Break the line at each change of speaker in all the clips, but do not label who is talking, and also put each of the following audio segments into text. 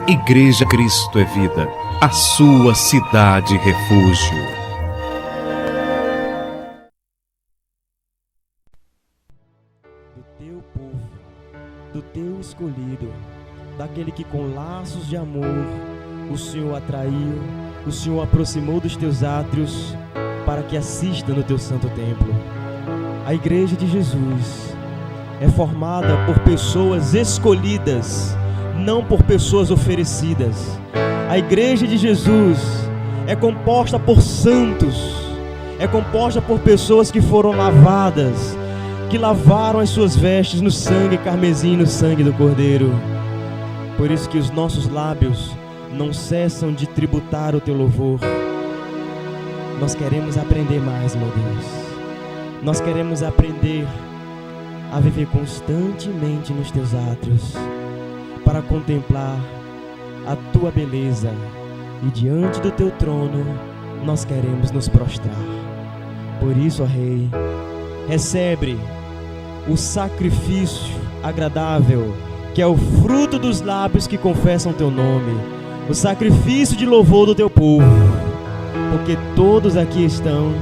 Igreja Cristo é Vida, a sua cidade refúgio.
Do teu povo, do teu escolhido, daquele que com laços de amor o Senhor atraiu, o Senhor aproximou dos teus átrios para que assista no teu santo templo. A Igreja de Jesus é formada por pessoas escolhidas, não por pessoas oferecidas. A Igreja de Jesus é composta por santos, é composta por pessoas que foram lavadas, que lavaram as suas vestes no sangue carmesim, no sangue do Cordeiro. Por isso que os nossos lábios não cessam de tributar o teu louvor. Nós queremos aprender mais, meu Deus. Nós queremos aprender a viver constantemente nos teus átrios, para contemplar a tua beleza, e diante do teu trono nós queremos nos prostrar. Por isso, ó Rei, recebe o sacrifício agradável, que é o fruto dos lábios que confessam teu nome, o sacrifício de louvor do teu povo, porque todos aqui estão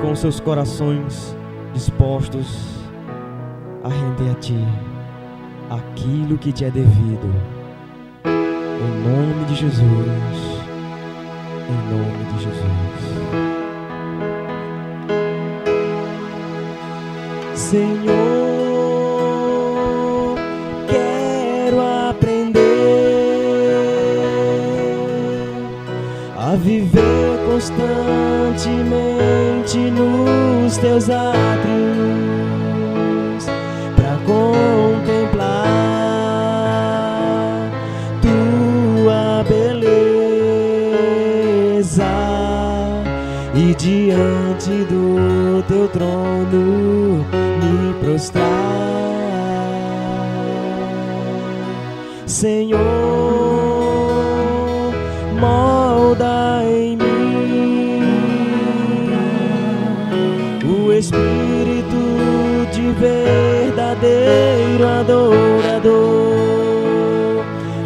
com seus corações dispostos a render a ti aquilo que te é devido. Em nome de Jesus, em nome de Jesus. Senhor, quero aprender a viver constantemente nos teus átrios, para contemplar tua beleza e diante do teu trono me prostrar. Senhor, molda em mim o espírito de verdadeiro adorador,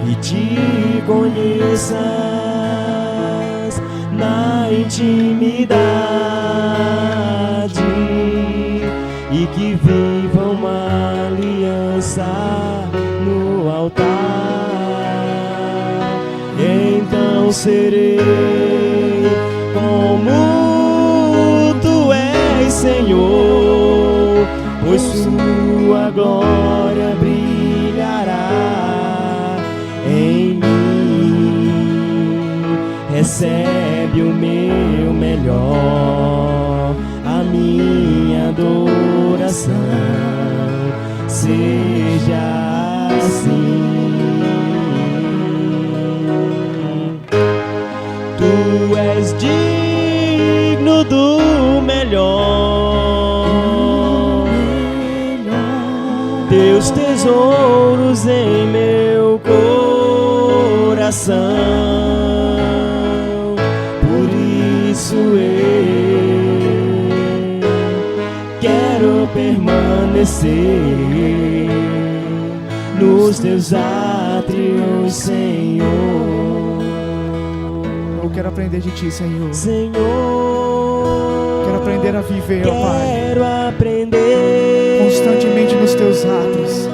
e te conheças na intimidade, e que viva uma aliança no altar. Então serei como tu és, Senhor, pois sua glória brilhará em mim. Recebe o meu melhor, a minha adoração, seja assim. Tu és digno do melhor, teus tesouros em meu coração. Por isso eu quero permanecer nos teus átrios, Senhor.
Eu quero aprender de ti, Senhor.
Senhor,
quero aprender a viver, ó Pai,
quero aprender
constantemente nos teus átrios,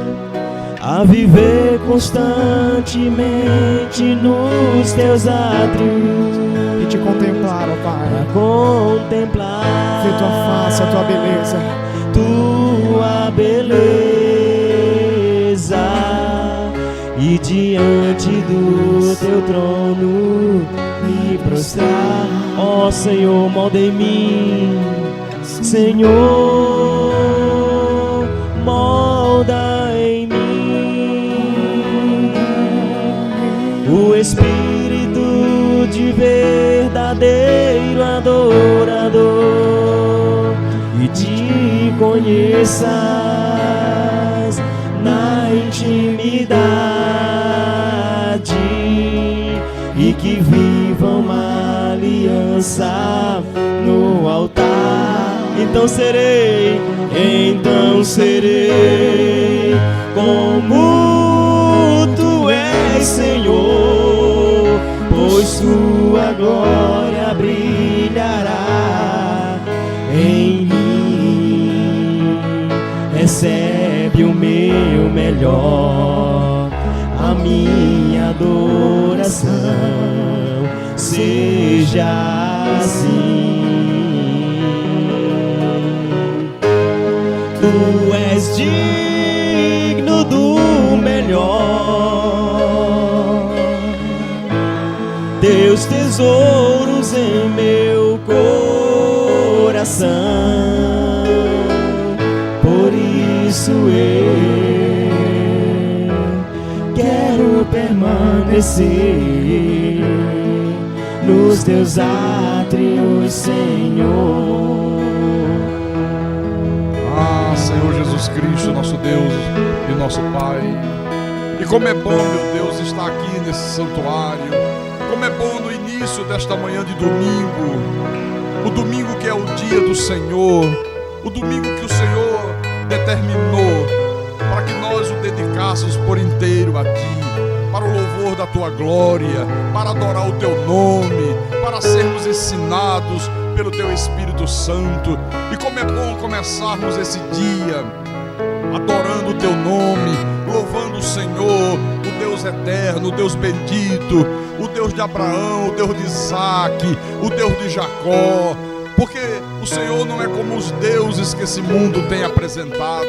a viver constantemente nos teus átrios,
e te contemplar, ó Pai,
para contemplar
ver tua face, a tua beleza,
tua beleza, e diante do teu trono me prostrar. Ó Senhor, molda em mim, Senhor, molda em mim o espírito de verdadeiro adorador, e te conheças na intimidade, e que viva uma aliança no altar. Então serei como tu és, Senhor, glória brilhará em mim. Recebe o meu melhor, a minha adoração seja assim. Tu és digno do melhor, teus tesouros em meu coração, por isso eu quero permanecer nos teus átrios, Senhor.
Ah, Senhor Jesus Cristo, nosso Deus e nosso Pai. E como é bom, meu Deus, estar aqui nesse santuário. Como é bom no início desta manhã de domingo. O domingo que é o dia do Senhor. O domingo que o Senhor determinou para que nós o dedicássemos por inteiro a Ti, para o louvor da Tua glória, para adorar o Teu nome, para sermos ensinados pelo Teu Espírito Santo. E como é bom começarmos esse dia adorando o Teu nome, louvando o Senhor, o Deus eterno, o Deus bendito, o Deus de Abraão, o Deus de Isaac, o Deus de Jacó. Porque o Senhor não é como os deuses que esse mundo tem apresentado.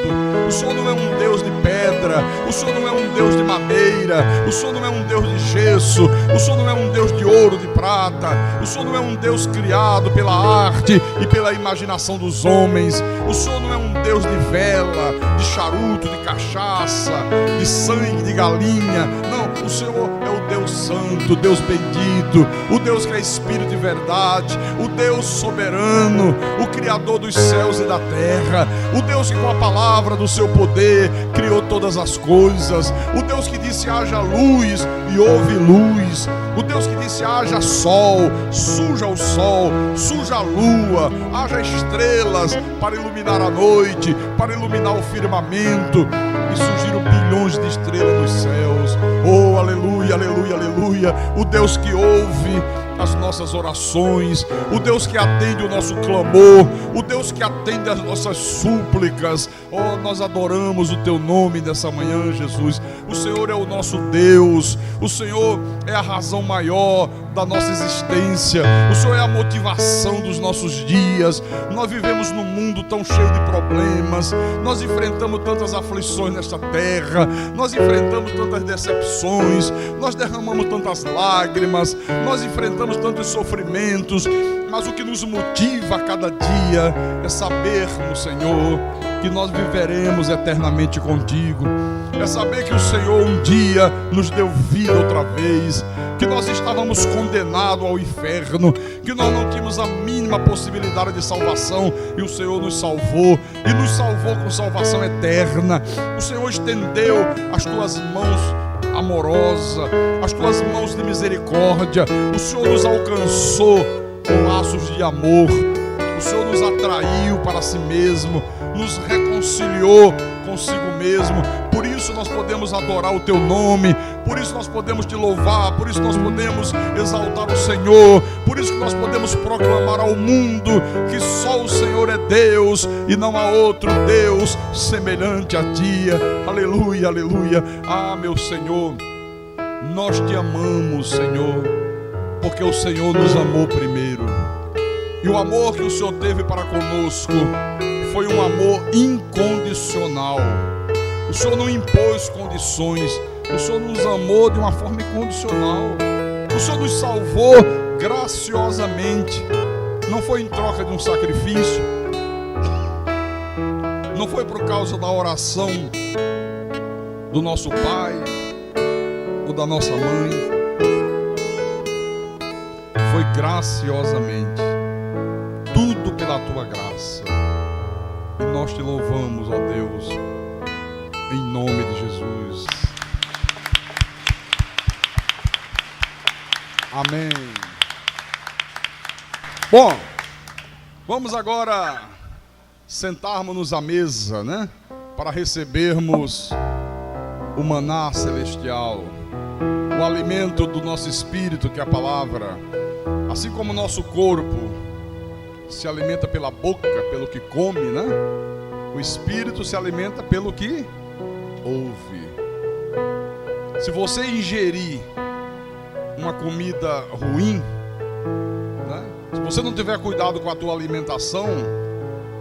O Senhor não é um Deus de pedra. O Senhor não é um Deus de madeira. O Senhor não é um Deus de gesso. O Senhor não é um Deus de ouro, de prata. O Senhor não é um Deus criado pela arte e pela imaginação dos homens. O Senhor não é um Deus de vela, de charuto, de cachaça, de sangue, de galinha. Não, o Senhor é o Deus santo, o Deus bendito, o Deus que é Espírito de verdade, o Deus soberano, o Criador dos céus e da terra, o Deus que com a palavra do seu poder criou todas as coisas, o Deus que disse haja luz e houve luz, o Deus que disse haja sol, suja o sol, suja a lua, haja estrelas para iluminar a noite, para iluminar o firmamento, e surgiram bilhões de estrelas nos céus. Oh, aleluia, aleluia, aleluia. O Deus que ouve as nossas orações, o Deus que atende o nosso clamor, o Deus que atende as nossas súplicas. Oh, nós adoramos o Teu nome nessa manhã, Jesus. O Senhor é o nosso Deus, o Senhor é a razão maior da nossa existência, o Senhor é a motivação dos nossos dias. Nós vivemos num mundo tão cheio de problemas, nós enfrentamos tantas aflições nesta terra, nós enfrentamos tantas decepções, nós derramamos tantas lágrimas, nós enfrentamos tantos sofrimentos, mas o que nos motiva a cada dia é sabermos, Senhor, que nós viveremos eternamente contigo, é saber que o Senhor um dia nos deu vida outra vez, que nós estávamos condenados ao inferno, que nós não tínhamos a mínima possibilidade de salvação, e o Senhor nos salvou, e nos salvou com salvação eterna. O Senhor estendeu as Tuas mãos amorosa, as Tuas mãos de misericórdia, o Senhor nos alcançou com laços de amor, o Senhor nos atraiu para si mesmo, nos reconciliou consigo mesmo. Por isso nós podemos adorar o Teu nome, por isso nós podemos Te louvar, por isso nós podemos exaltar o Senhor, por isso que nós podemos proclamar ao mundo que só o Senhor é Deus e não há outro Deus semelhante a Ti. Aleluia, aleluia. Ah, meu Senhor, nós Te amamos, Senhor, porque o Senhor nos amou primeiro, e o amor que o Senhor teve para conosco foi um amor incondicional. O Senhor não impôs condições, o Senhor nos amou de uma forma incondicional, o Senhor nos salvou graciosamente, não foi em troca de um sacrifício, não foi por causa da oração do nosso pai ou da nossa mãe, foi graciosamente, tudo pela Tua graça. E nós Te louvamos, ó Deus, em nome de Jesus. Amém. Bom, vamos agora sentarmos-nos à mesa, né? Para recebermos o maná celestial, o alimento do nosso espírito, que é a palavra, Assim como o nosso corpo se alimenta pela boca, pelo que come, né? O espírito se alimenta pelo que ouve. Se você ingerir uma comida ruim, né? Se você não tiver cuidado com a tua alimentação,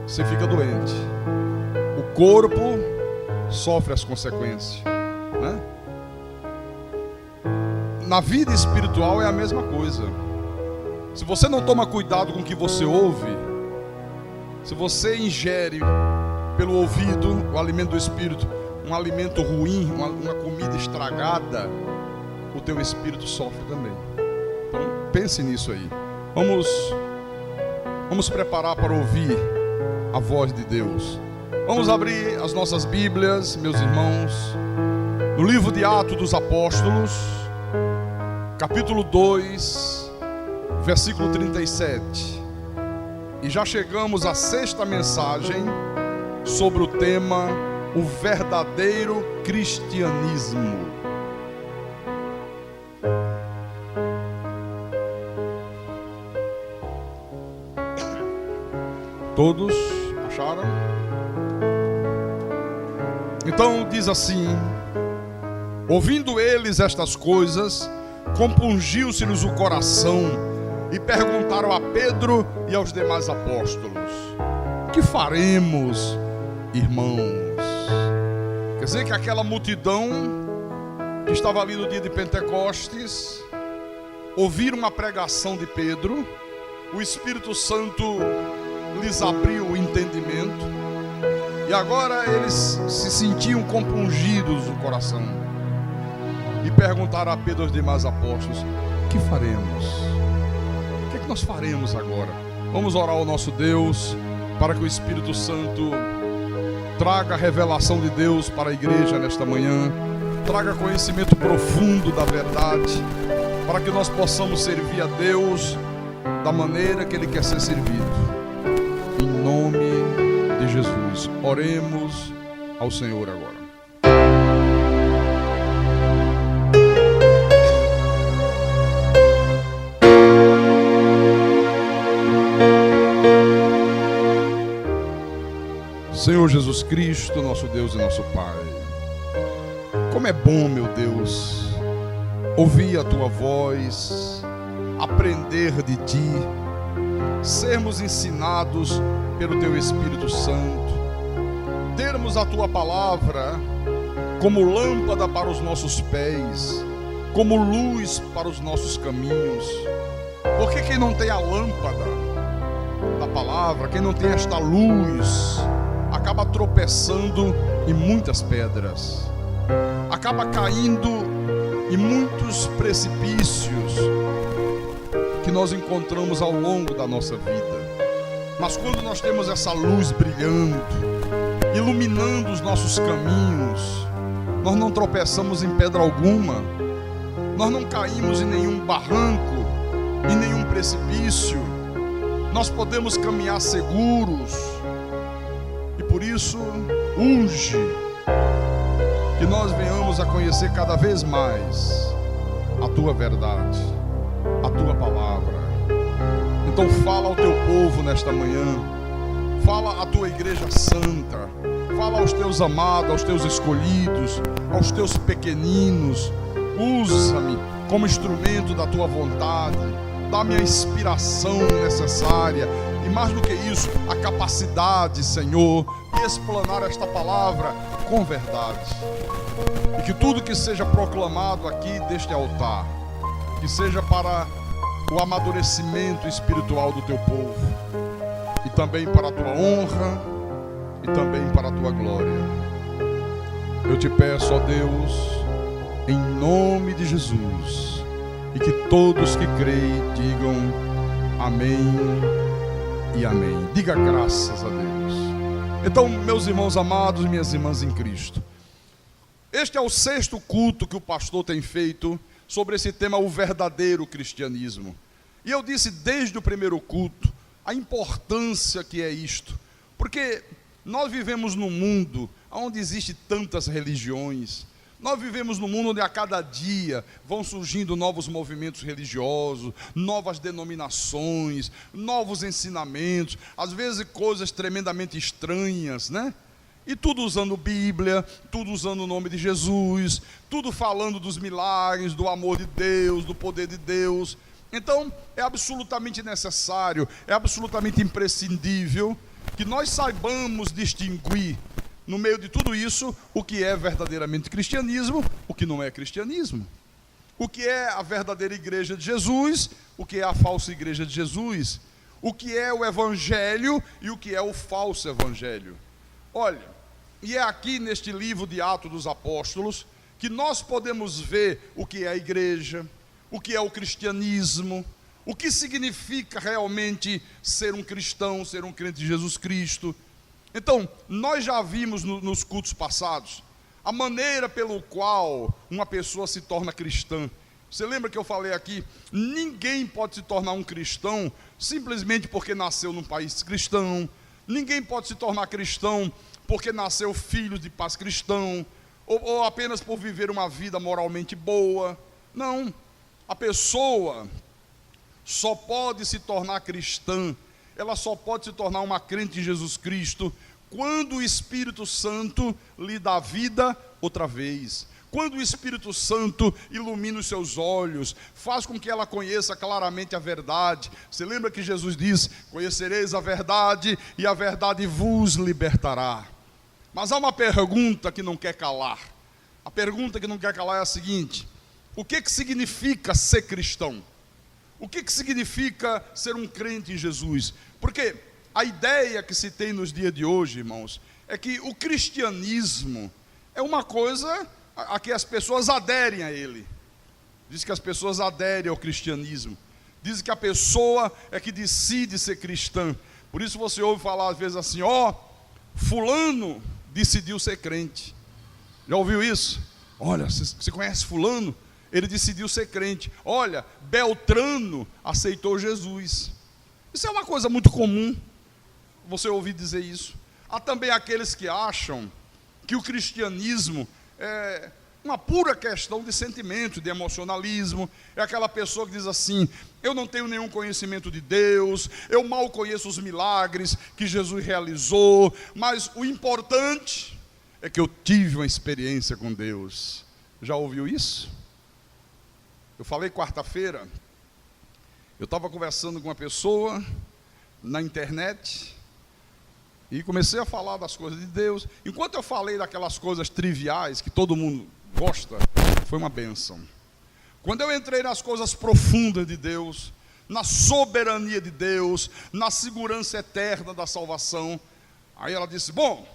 você fica doente. O corpo sofre as consequências, né? Na vida espiritual é a mesma coisa. Se você não toma cuidado com o que você ouve, se você ingere pelo ouvido o alimento do espírito, um alimento ruim, uma comida estragada, o teu espírito sofre também. Então pense nisso aí. Vamos preparar para ouvir a voz de Deus. Vamos abrir as nossas Bíblias, meus irmãos, no livro de Atos dos Apóstolos, capítulo 2, versículo 37. E já chegamos à sexta mensagem sobre o tema o verdadeiro cristianismo. Todos acharam? Então diz assim: ouvindo eles estas coisas, compungiu-se-lhes o coração e perguntaram a Pedro e aos demais apóstolos: que faremos, irmãos? Quer dizer que aquela multidão que estava ali no dia de Pentecostes ouviram uma pregação de Pedro, o Espírito Santo lhes abriu o entendimento e agora eles se sentiam compungidos no coração e perguntaram a Pedro e aos demais apóstolos: que faremos? O que é que nós faremos agora? Vamos orar ao nosso Deus para que o Espírito Santo traga a revelação de Deus para a igreja nesta manhã, traga conhecimento profundo da verdade, para que nós possamos servir a Deus da maneira que Ele quer ser servido. Em nome de Jesus, oremos ao Senhor agora. Senhor Jesus Cristo, nosso Deus e nosso Pai, como é bom, meu Deus, ouvir a Tua voz, aprender de Ti, sermos ensinados pelo Teu Espírito Santo, termos a Tua palavra como lâmpada para os nossos pés, como luz para os nossos caminhos. Porque quem não tem a lâmpada da palavra, quem não tem esta luz, acaba tropeçando em muitas pedras, acaba caindo em muitos precipícios que nós encontramos ao longo da nossa vida. Mas quando nós temos essa luz brilhando, iluminando os nossos caminhos, nós não tropeçamos em pedra alguma, nós não caímos em nenhum barranco, em nenhum precipício, nós podemos caminhar seguros. E por isso, urge que nós venhamos a conhecer cada vez mais a Tua verdade, a Tua palavra. Então fala ao Teu povo nesta manhã, fala à Tua igreja santa, fala aos Teus amados, aos Teus escolhidos, aos Teus pequeninos. Usa-me como instrumento da Tua vontade, dá-me a inspiração necessária e, mais do que isso, a capacidade, Senhor, de explanar esta palavra com verdade. E que tudo que seja proclamado aqui deste altar, que seja para o amadurecimento espiritual do Teu povo, e também para a Tua honra, e também para a Tua glória. Eu te peço, ó Deus, em nome de Jesus, e que todos que creem digam amém e amém. Diga graças a Deus. Então, meus irmãos amados e minhas irmãs em Cristo, este é o sexto culto que o pastor tem feito sobre esse tema, o verdadeiro cristianismo. E eu disse desde o primeiro culto a importância que é isto, porque nós vivemos num mundo onde existem tantas religiões, Nós vivemos num mundo onde a cada dia vão surgindo novos movimentos religiosos, novas denominações, novos ensinamentos, às vezes coisas tremendamente estranhas, né? E tudo usando Bíblia, tudo usando o nome de Jesus, tudo falando dos milagres, do amor de Deus, do poder de Deus. Então, é absolutamente necessário, é absolutamente imprescindível que nós saibamos distinguir, no meio de tudo isso, o que é verdadeiramente cristianismo, o que não é cristianismo. O que é a verdadeira igreja de Jesus, o que é a falsa igreja de Jesus. O que é o evangelho e o que é o falso evangelho. Olha, e é aqui neste livro de Atos dos Apóstolos que nós podemos ver o que é a igreja, o que é o cristianismo, o que significa realmente ser um cristão, ser um crente de Jesus Cristo. Então, nós já vimos nos cultos passados a maneira pelo qual uma pessoa se torna cristã. Você lembra que eu falei aqui? Ninguém pode se tornar um cristão simplesmente porque nasceu num país cristão. Ninguém pode se tornar cristão porque nasceu filho de pais cristão, ou apenas por viver uma vida moralmente boa. Não, a pessoa só pode se tornar cristã, ela só pode se tornar uma crente em Jesus Cristo quando o Espírito Santo lhe dá vida outra vez. Quando o Espírito Santo ilumina os seus olhos, faz com que ela conheça claramente a verdade. Você lembra que Jesus diz: conhecereis a verdade e a verdade vos libertará. Mas há uma pergunta que não quer calar. A pergunta que não quer calar é a seguinte: o que significa ser cristão? O que significa ser um crente em Jesus? Porque a ideia que se tem nos dias de hoje, irmãos, é que o cristianismo é uma coisa a que as pessoas aderem a ele. Diz que as pessoas aderem ao cristianismo. Diz que a pessoa é que decide ser cristã. Por isso você ouve falar às vezes assim: ó, fulano decidiu ser crente. Já ouviu isso? Olha, você conhece fulano? Ele decidiu ser crente. Olha, Beltrano aceitou Jesus. Isso é uma coisa muito comum, você ouvir dizer isso. Há também aqueles que acham que o cristianismo é uma pura questão de sentimento, de emocionalismo. É aquela pessoa que diz assim: eu não tenho nenhum conhecimento de Deus, eu mal conheço os milagres que Jesus realizou, mas o importante é que eu tive uma experiência com Deus. Já ouviu isso? Eu falei quarta-feira, eu estava conversando com uma pessoa na internet e comecei a falar das coisas de Deus. Enquanto eu falei daquelas coisas triviais que todo mundo gosta, foi uma bênção. Quando eu entrei nas coisas profundas de Deus, na soberania de Deus, na segurança eterna da salvação, aí ela disse: bom,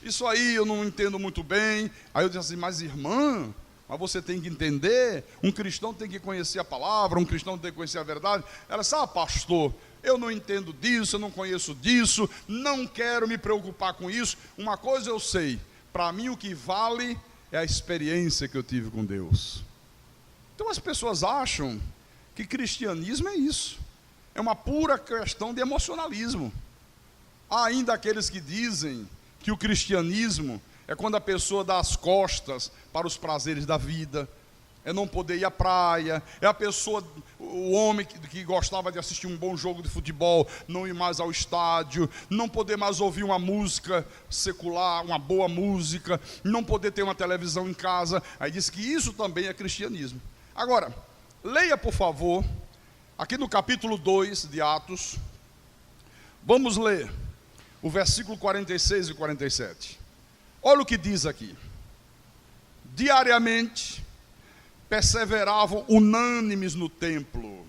isso aí eu não entendo muito bem. Aí eu disse assim: mas irmã, mas você tem que entender, um cristão tem que conhecer a palavra, um cristão tem que conhecer a verdade. Ela disse: ah, pastor, eu não entendo disso, eu não conheço disso, não quero me preocupar com isso. Uma coisa eu sei, para mim o que vale é a experiência que eu tive com Deus. Então as pessoas acham que cristianismo é isso, é uma pura questão de emocionalismo. Há ainda aqueles que dizem que o cristianismo é quando a pessoa dá as costas para os prazeres da vida, é não poder ir à praia, é a pessoa, o homem que gostava de assistir um bom jogo de futebol, não ir mais ao estádio, não poder mais ouvir uma música secular, uma boa música, não poder ter uma televisão em casa. Aí diz que isso também é cristianismo. Agora, leia por favor, aqui no capítulo 2 de Atos, vamos ler o versículo 46 e 47. Olha o que diz aqui: diariamente perseveravam unânimes no templo,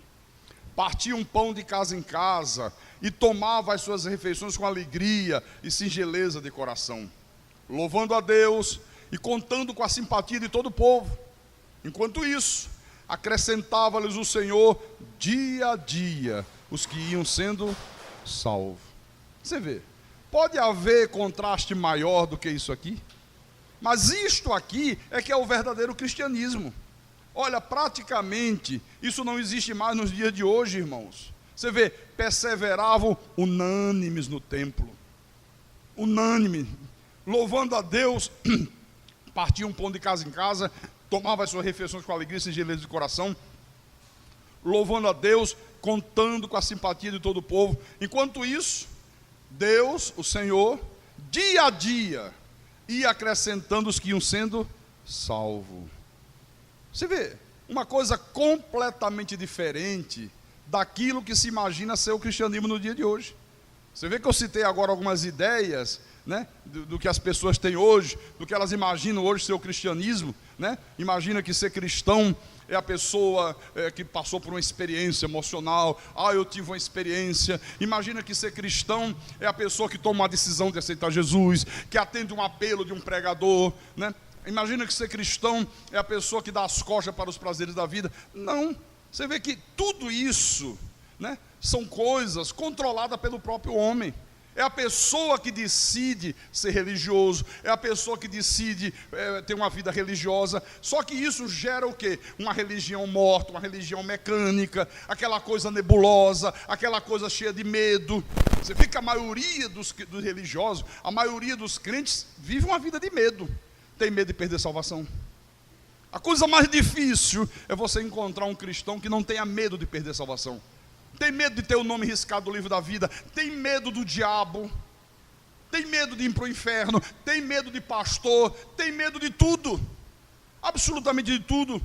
partiam pão de casa em casa e tomavam as suas refeições com alegria e singeleza de coração, louvando a Deus e contando com a simpatia de todo o povo. Enquanto isso, acrescentava-lhes o Senhor dia a dia os que iam sendo salvos. Você vê, pode haver contraste maior do que isso aqui? Mas isto aqui é que é o verdadeiro cristianismo. Olha, praticamente, isso não existe mais nos dias de hoje, irmãos. Você vê, perseveravam unânimes no templo. Unânime, louvando a Deus, partia um pão de casa em casa, tomava as suas refeições com alegria e singeleza de coração, louvando a Deus, contando com a simpatia de todo o povo. Enquanto isso, Deus, o Senhor, dia a dia, ia acrescentando os que iam sendo salvos. Você vê, uma coisa completamente diferente daquilo que se imagina ser o cristianismo no dia de hoje. Você vê que eu citei agora algumas ideias, né, do que as pessoas têm hoje, do que elas imaginam hoje ser o cristianismo, né? Imagina que ser cristão é a pessoa que passou por uma experiência emocional. Eu tive uma experiência. Imagina que ser cristão é a pessoa que toma uma decisão de aceitar Jesus, que atende um apelo de um pregador, né? Imagina que ser cristão é a pessoa que dá as costas para os prazeres da vida. Não, você vê que tudo isso, né, são coisas controladas pelo próprio homem. É a pessoa que decide ser religioso, é a pessoa que decide ter uma vida religiosa. Só que isso gera o quê? Uma religião morta, uma religião mecânica, aquela coisa nebulosa, aquela coisa cheia de medo. Você vê que a maioria dos religiosos, a maioria dos crentes vive uma vida de medo. Tem medo de perder a salvação. A coisa mais difícil é você encontrar um cristão que não tenha medo de perder a salvação. Tem medo de ter o nome riscado do livro da vida, tem medo do diabo, tem medo de ir para o inferno, tem medo de pastor, tem medo de tudo, absolutamente de tudo.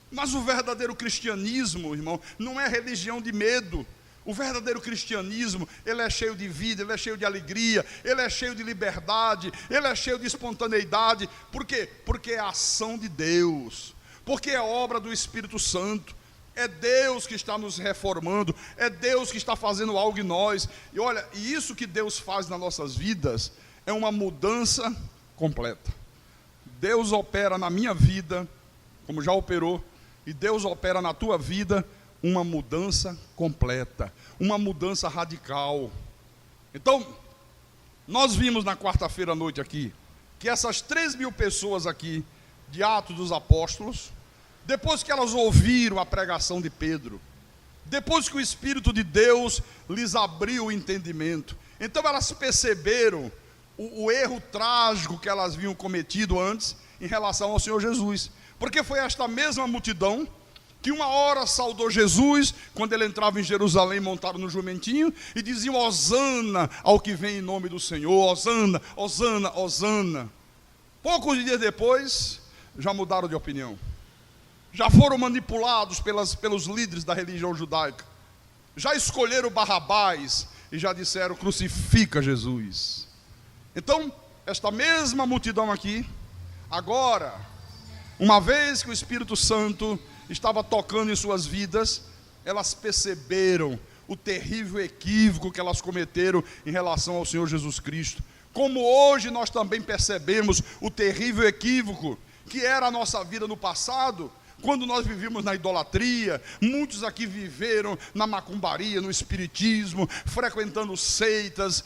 Mas o verdadeiro cristianismo, irmão, não é religião de medo. O verdadeiro cristianismo, ele é cheio de vida, ele é cheio de alegria, ele é cheio de liberdade, ele é cheio de espontaneidade. Por quê? Porque é a ação de Deus, porque é obra do Espírito Santo. É Deus que está nos reformando, é Deus que está fazendo algo em nós. E olha, e isso que Deus faz nas nossas vidas é uma mudança completa. Deus opera na minha vida, como já operou, e Deus opera na tua vida uma mudança completa, uma mudança radical. Então, nós vimos na quarta-feira à noite aqui, que essas 3.000 pessoas aqui, de Atos dos Apóstolos, depois que elas ouviram a pregação de Pedro, depois que o Espírito de Deus lhes abriu o entendimento, então elas perceberam o erro trágico que elas haviam cometido antes em relação ao Senhor Jesus. Porque foi esta mesma multidão que uma hora saudou Jesus, quando ele entrava em Jerusalém montado no jumentinho, e diziam: Hosana ao que vem em nome do Senhor, Hosana, Hosana, Hosana. Poucos dias depois, já mudaram de opinião. Já foram manipulados pelos líderes da religião judaica. Já escolheram Barrabás e já disseram: crucifica Jesus. Então, esta mesma multidão aqui, agora, uma vez que o Espírito Santo estava tocando em suas vidas, elas perceberam o terrível equívoco que elas cometeram em relação ao Senhor Jesus Cristo. Como hoje nós também percebemos o terrível equívoco que era a nossa vida no passado, quando nós vivíamos na idolatria. Muitos aqui viveram na macumbaria, no espiritismo, frequentando seitas.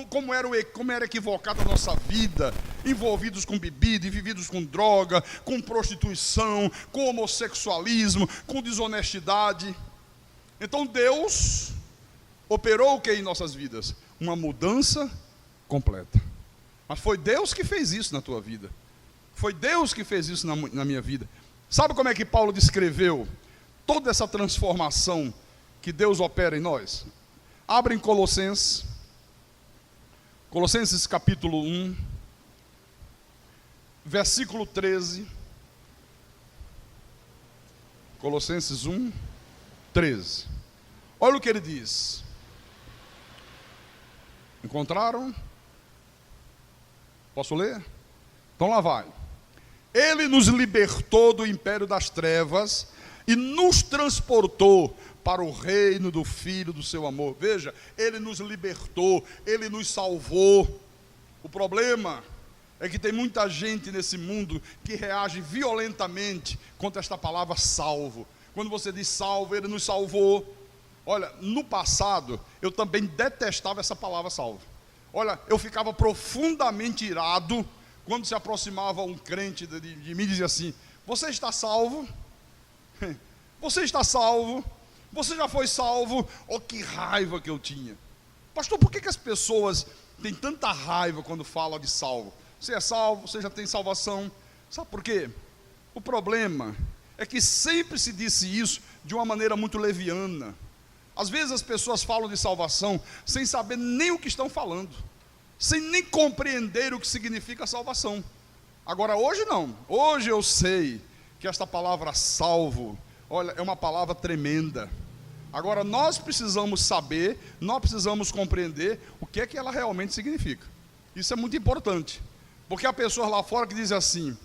Como era equivocada a nossa vida, envolvidos com bebida, envolvidos com droga, com prostituição, com homossexualismo, com desonestidade. Então Deus operou o que em nossas vidas? Uma mudança completa. Mas foi Deus que fez isso na tua vida. Foi Deus que fez isso na minha vida. Sabe como é que Paulo descreveu toda essa transformação que Deus opera em nós? Abre em Colossenses capítulo 1, versículo 13. Colossenses 1, 13. Olha o que ele diz. Encontraram? Posso ler? Então lá vai. Ele nos libertou do império das trevas e nos transportou para o reino do Filho do seu amor. Veja, ele nos libertou, ele nos salvou. O problema é que tem muita gente nesse mundo que reage violentamente contra esta palavra salvo. Quando você diz salvo, ele nos salvou. Olha, no passado, eu também detestava essa palavra salvo. Olha, eu ficava profundamente irado quando se aproximava um crente de mim e dizia assim: você está salvo? Você está salvo? Você já foi salvo? Oh, que raiva que eu tinha. Pastor, por que as pessoas têm tanta raiva quando falam de salvo? Você é salvo, você já tem salvação. Sabe por quê? O problema é que sempre se disse isso de uma maneira muito leviana. Às vezes as pessoas falam de salvação sem saber nem o que estão falando, sem nem compreender o que significa salvação. Agora hoje não, hoje eu sei que esta palavra salvo, olha, é uma palavra tremenda. Agora nós precisamos saber, nós precisamos compreender o que é que ela realmente significa. Isso é muito importante, porque há pessoas lá fora que dizem assim: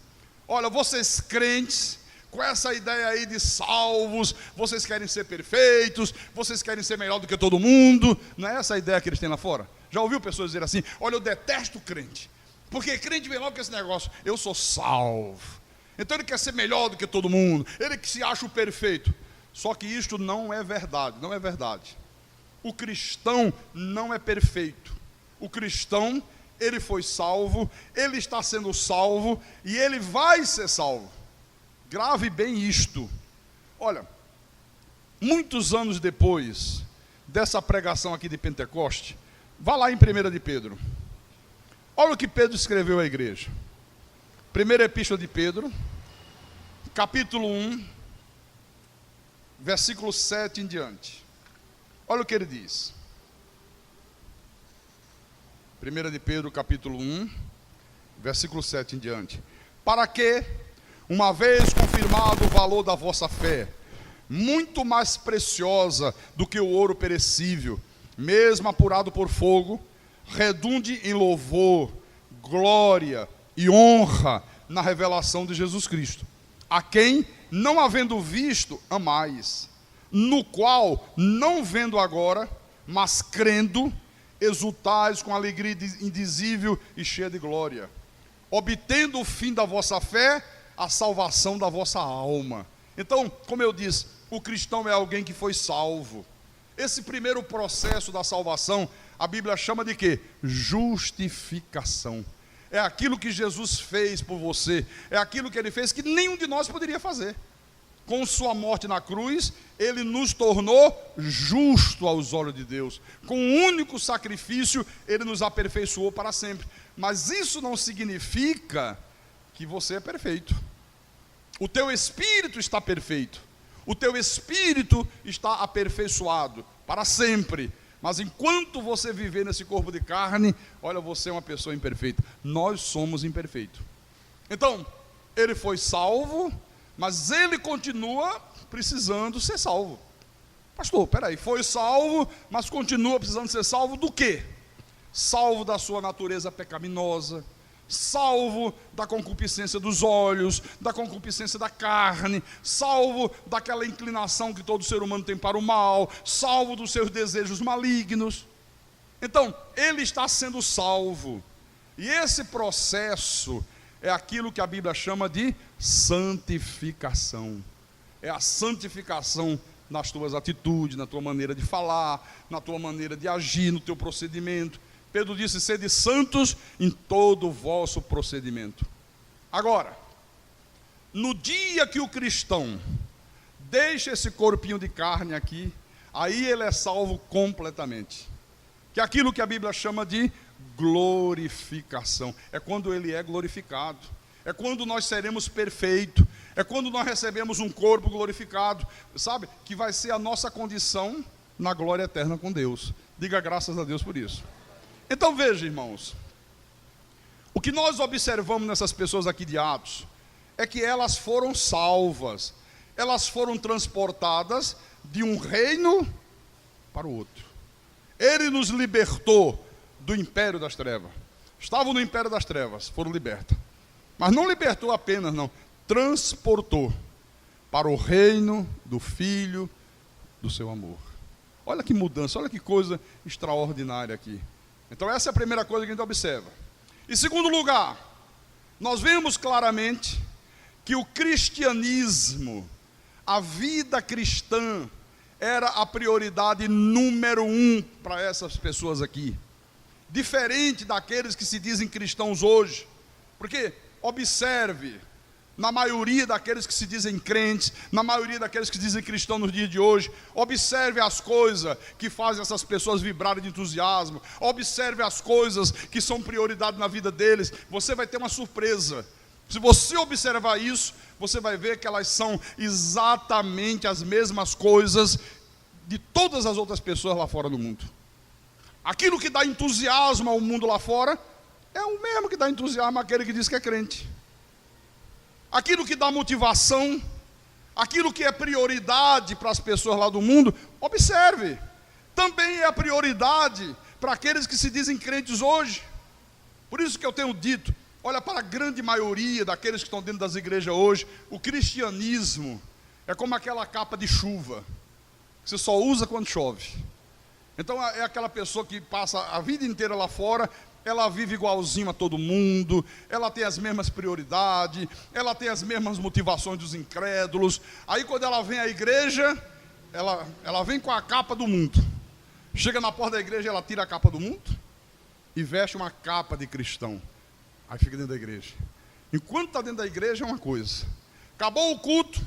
olha, vocês crentes, com essa ideia aí de salvos, vocês querem ser perfeitos, vocês querem ser melhor do que todo mundo. Não é essa a ideia que eles têm lá fora? Já ouviu pessoas dizer assim: olha, eu detesto crente, porque crente vem logo com esse negócio, eu sou salvo, então ele quer ser melhor do que todo mundo, ele que se acha o perfeito. Só que isto não é verdade, não é verdade. O cristão não é perfeito. O cristão, ele foi salvo, ele está sendo salvo e ele vai ser salvo. Grave bem isto. Olha, muitos anos depois dessa pregação aqui de Pentecoste, vá lá em 1 de Pedro. Olha o que Pedro escreveu à igreja. Primeira epístola de Pedro, capítulo 1, versículo 7 em diante. Olha o que ele diz. 1 de Pedro, capítulo 1, versículo 7 em diante. Para que, uma vez confirmado o valor da vossa fé, muito mais preciosa do que o ouro perecível, mesmo apurado por fogo, redunde em louvor, glória e honra na revelação de Jesus Cristo, a quem, não havendo visto, amais, no qual, não vendo agora, mas crendo, exultais com alegria indizível e cheia de glória, obtendo o fim da vossa fé, a salvação da vossa alma. Então, como eu disse, o cristão é alguém que foi salvo. Esse primeiro processo da salvação, a Bíblia chama de quê? Justificação. É aquilo que Jesus fez por você, é aquilo que ele fez que nenhum de nós poderia fazer. Com sua morte na cruz, ele nos tornou justo aos olhos de Deus. Com um único sacrifício, ele nos aperfeiçoou para sempre. Mas isso não significa que você é perfeito. O teu espírito está perfeito. O teu espírito está aperfeiçoado para sempre. Mas enquanto você viver nesse corpo de carne, olha, você é uma pessoa imperfeita. Nós somos imperfeitos. Então, ele foi salvo, mas ele continua precisando ser salvo. Pastor, peraí, foi salvo, mas continua precisando ser salvo do quê? Salvo da sua natureza pecaminosa, salvo da concupiscência dos olhos, da concupiscência da carne, salvo daquela inclinação que todo ser humano tem para o mal, salvo dos seus desejos malignos. Então, ele está sendo salvo. E esse processo é aquilo que a Bíblia chama de santificação. É a santificação nas tuas atitudes, na tua maneira de falar, na tua maneira de agir, no teu procedimento. Pedro disse: sede santos em todo o vosso procedimento. Agora, no dia que o cristão deixa esse corpinho de carne aqui, aí ele é salvo completamente. Que é aquilo que a Bíblia chama de glorificação. É quando ele é glorificado. É quando nós seremos perfeitos. É quando nós recebemos um corpo glorificado. Sabe? Que vai ser a nossa condição na glória eterna com Deus. Diga graças a Deus por isso. Então veja, irmãos, o que nós observamos nessas pessoas aqui de Atos é que elas foram salvas, elas foram transportadas de um reino para o outro. Ele nos libertou do império das trevas. Estavam no império das trevas, foram libertas. Mas não libertou apenas, não, transportou para o reino do Filho do seu amor. Olha que mudança, olha que coisa extraordinária aqui. Então essa é a primeira coisa que a gente observa. Em segundo lugar, nós vemos claramente que o cristianismo, a vida cristã, era a prioridade número 1 para essas pessoas aqui. Diferente daqueles que se dizem cristãos hoje. Porque, observe, na maioria daqueles que se dizem crentes, na maioria daqueles que se dizem cristãos nos dias de hoje, observe as coisas que fazem essas pessoas vibrarem de entusiasmo, observe as coisas que são prioridade na vida deles, você vai ter uma surpresa. Se você observar isso, você vai ver que elas são exatamente as mesmas coisas de todas as outras pessoas lá fora do mundo. Aquilo que dá entusiasmo ao mundo lá fora é o mesmo que dá entusiasmo àquele que diz que é crente. Aquilo que dá motivação, aquilo que é prioridade para as pessoas lá do mundo, observe, também é a prioridade para aqueles que se dizem crentes hoje. Por isso que eu tenho dito, olha, para a grande maioria daqueles que estão dentro das igrejas hoje, o cristianismo é como aquela capa de chuva, que você só usa quando chove. Então é aquela pessoa que passa a vida inteira lá fora, ela vive igualzinho a todo mundo, ela tem as mesmas prioridades, ela tem as mesmas motivações dos incrédulos. Aí quando ela vem à igreja, ela vem com a capa do mundo. Chega na porta da igreja, ela tira a capa do mundo e veste uma capa de cristão. Aí fica dentro da igreja. Enquanto está dentro da igreja é uma coisa. Acabou o culto,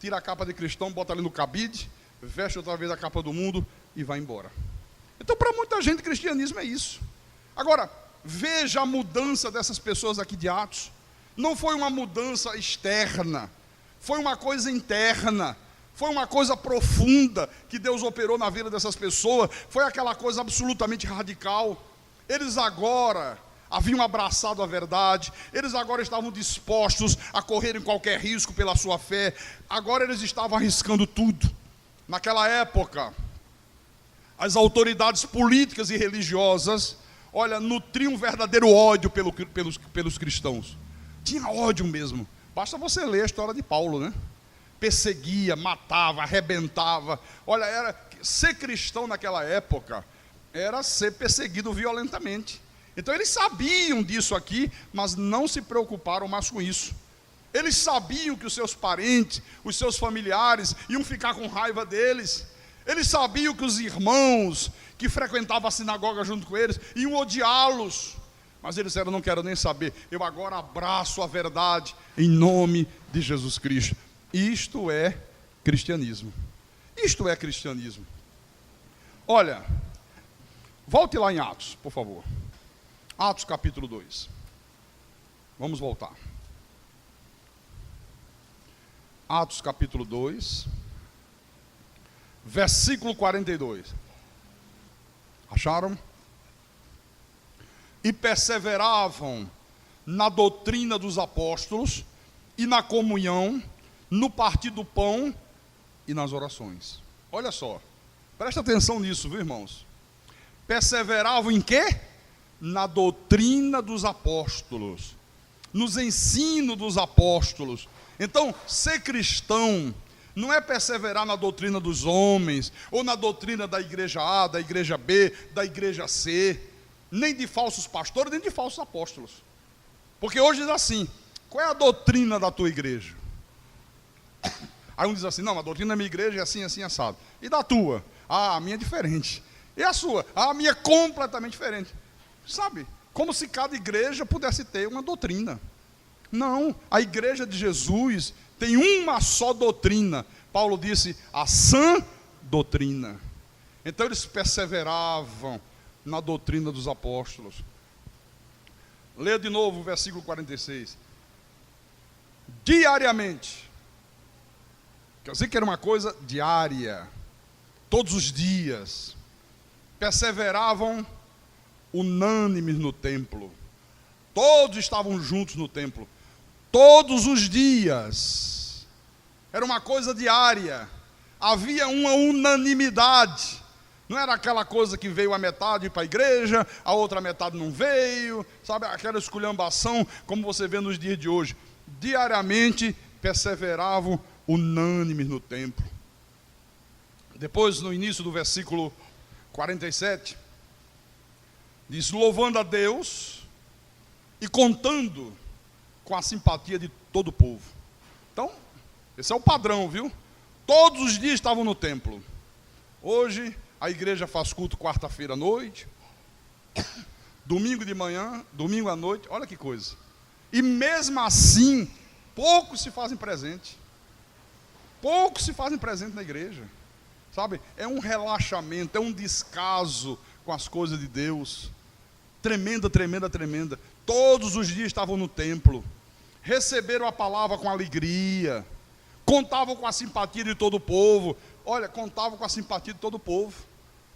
tira a capa de cristão, bota ali no cabide, veste outra vez a capa do mundo e vai embora. Então para muita gente cristianismo é isso. Agora, veja a mudança dessas pessoas aqui de Atos. Não foi uma mudança externa, foi uma coisa interna, foi uma coisa profunda que Deus operou na vida dessas pessoas, foi aquela coisa absolutamente radical. Eles agora haviam abraçado a verdade, eles agora estavam dispostos a correrem qualquer risco pela sua fé, agora eles estavam arriscando tudo. Naquela época, as autoridades políticas e religiosas, olha, nutriam um verdadeiro ódio pelos cristãos. Tinha ódio mesmo. Basta você ler a história de Paulo, né? Perseguia, matava, arrebentava. Olha, ser cristão naquela época era ser perseguido violentamente. Então eles sabiam disso aqui, mas não se preocuparam mais com isso. Eles sabiam que os seus parentes, os seus familiares iam ficar com raiva deles. Eles sabiam que os irmãos que frequentavam a sinagoga junto com eles iam odiá-los. Mas eles disseram, não quero nem saber, eu agora abraço a verdade em nome de Jesus Cristo. Isto é cristianismo. Isto é cristianismo. Olha, volte lá em Atos, por favor. Atos capítulo 2. Vamos voltar. Atos capítulo 2, versículo 42. Acharam? E perseveravam na doutrina dos apóstolos e na comunhão, no partir do pão e nas orações. Olha só, presta atenção nisso, viu, irmãos? Perseveravam em quê? Na doutrina dos apóstolos, nos ensinos dos apóstolos. Então, ser cristão não é perseverar na doutrina dos homens, ou na doutrina da igreja A, da igreja B, da igreja C, nem de falsos pastores, nem de falsos apóstolos. Porque hoje diz assim, qual é a doutrina da tua igreja? Aí um diz assim, não, a doutrina da minha igreja é assim, assim, assado. E da tua? Ah, a minha é diferente. E a sua? Ah, a minha é completamente diferente. Sabe, como se cada igreja pudesse ter uma doutrina. Não, a igreja de Jesus tem uma só doutrina. Paulo disse, a sã doutrina. Então eles perseveravam na doutrina dos apóstolos. Leia de novo o versículo 46. Diariamente. Quer dizer que era uma coisa diária. Todos os dias. Perseveravam unânimes no templo. Todos estavam juntos no templo. Todos os dias. Era uma coisa diária. Havia uma unanimidade. Não era aquela coisa que veio a metade para a igreja, a outra metade não veio, sabe, aquela esculhambação, como você vê nos dias de hoje. Diariamente perseveravam unânimes no templo. Depois, no início do versículo 47, diz, louvando a Deus e contando com a simpatia de todo o povo. Então, esse é o padrão, viu? Todos os dias estavam no templo. Hoje, a igreja faz culto quarta-feira à noite, domingo de manhã, domingo à noite, olha que coisa. E mesmo assim, poucos se fazem presente. Poucos se fazem presente na igreja. Sabe, é um relaxamento, é um descaso com as coisas de Deus. Tremenda, tremenda, tremenda. Todos os dias estavam no templo, receberam a palavra com alegria, contavam com a simpatia de todo o povo. Olha, contavam com a simpatia de todo o povo.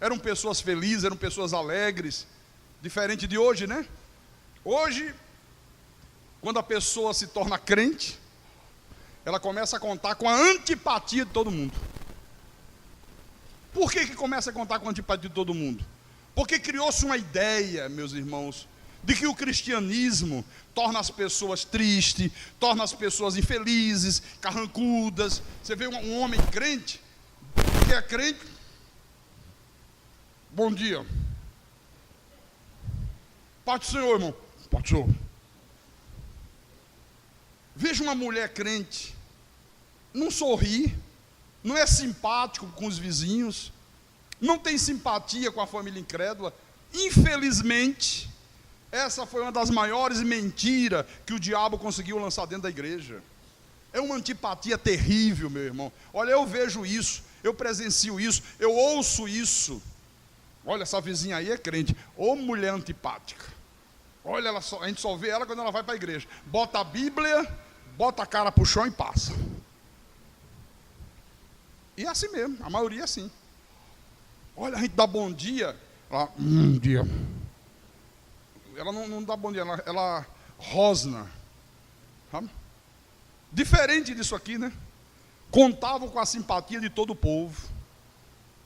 Eram pessoas felizes, eram pessoas alegres. Diferente de hoje, né? Hoje, quando a pessoa se torna crente, ela começa a contar com a antipatia de todo mundo. Por que começa a contar com a antipatia de todo mundo? Porque criou-se uma ideia, meus irmãos, de que o cristianismo torna as pessoas tristes, torna as pessoas infelizes, carrancudas. Você vê um homem crente, que é crente, bom dia, paz do Senhor, irmão, paz do Senhor. Veja uma mulher crente, não sorri, não é simpático com os vizinhos, não tem simpatia com a família incrédula. Infelizmente, essa foi uma das maiores mentiras que o diabo conseguiu lançar dentro da igreja. É uma antipatia terrível, meu irmão. Olha, eu vejo isso, eu presencio isso, eu ouço isso. Olha, essa vizinha aí é crente, ô mulher antipática. Olha, a gente só vê ela quando ela vai para a igreja. Bota a Bíblia, bota a cara para o chão e passa. E é assim mesmo, a maioria é assim. Olha, a gente dá bom dia, ela, dia. Ela não dá bom dia, ela rosna. Sabe? Diferente disso aqui, né? Contavam com a simpatia de todo o povo.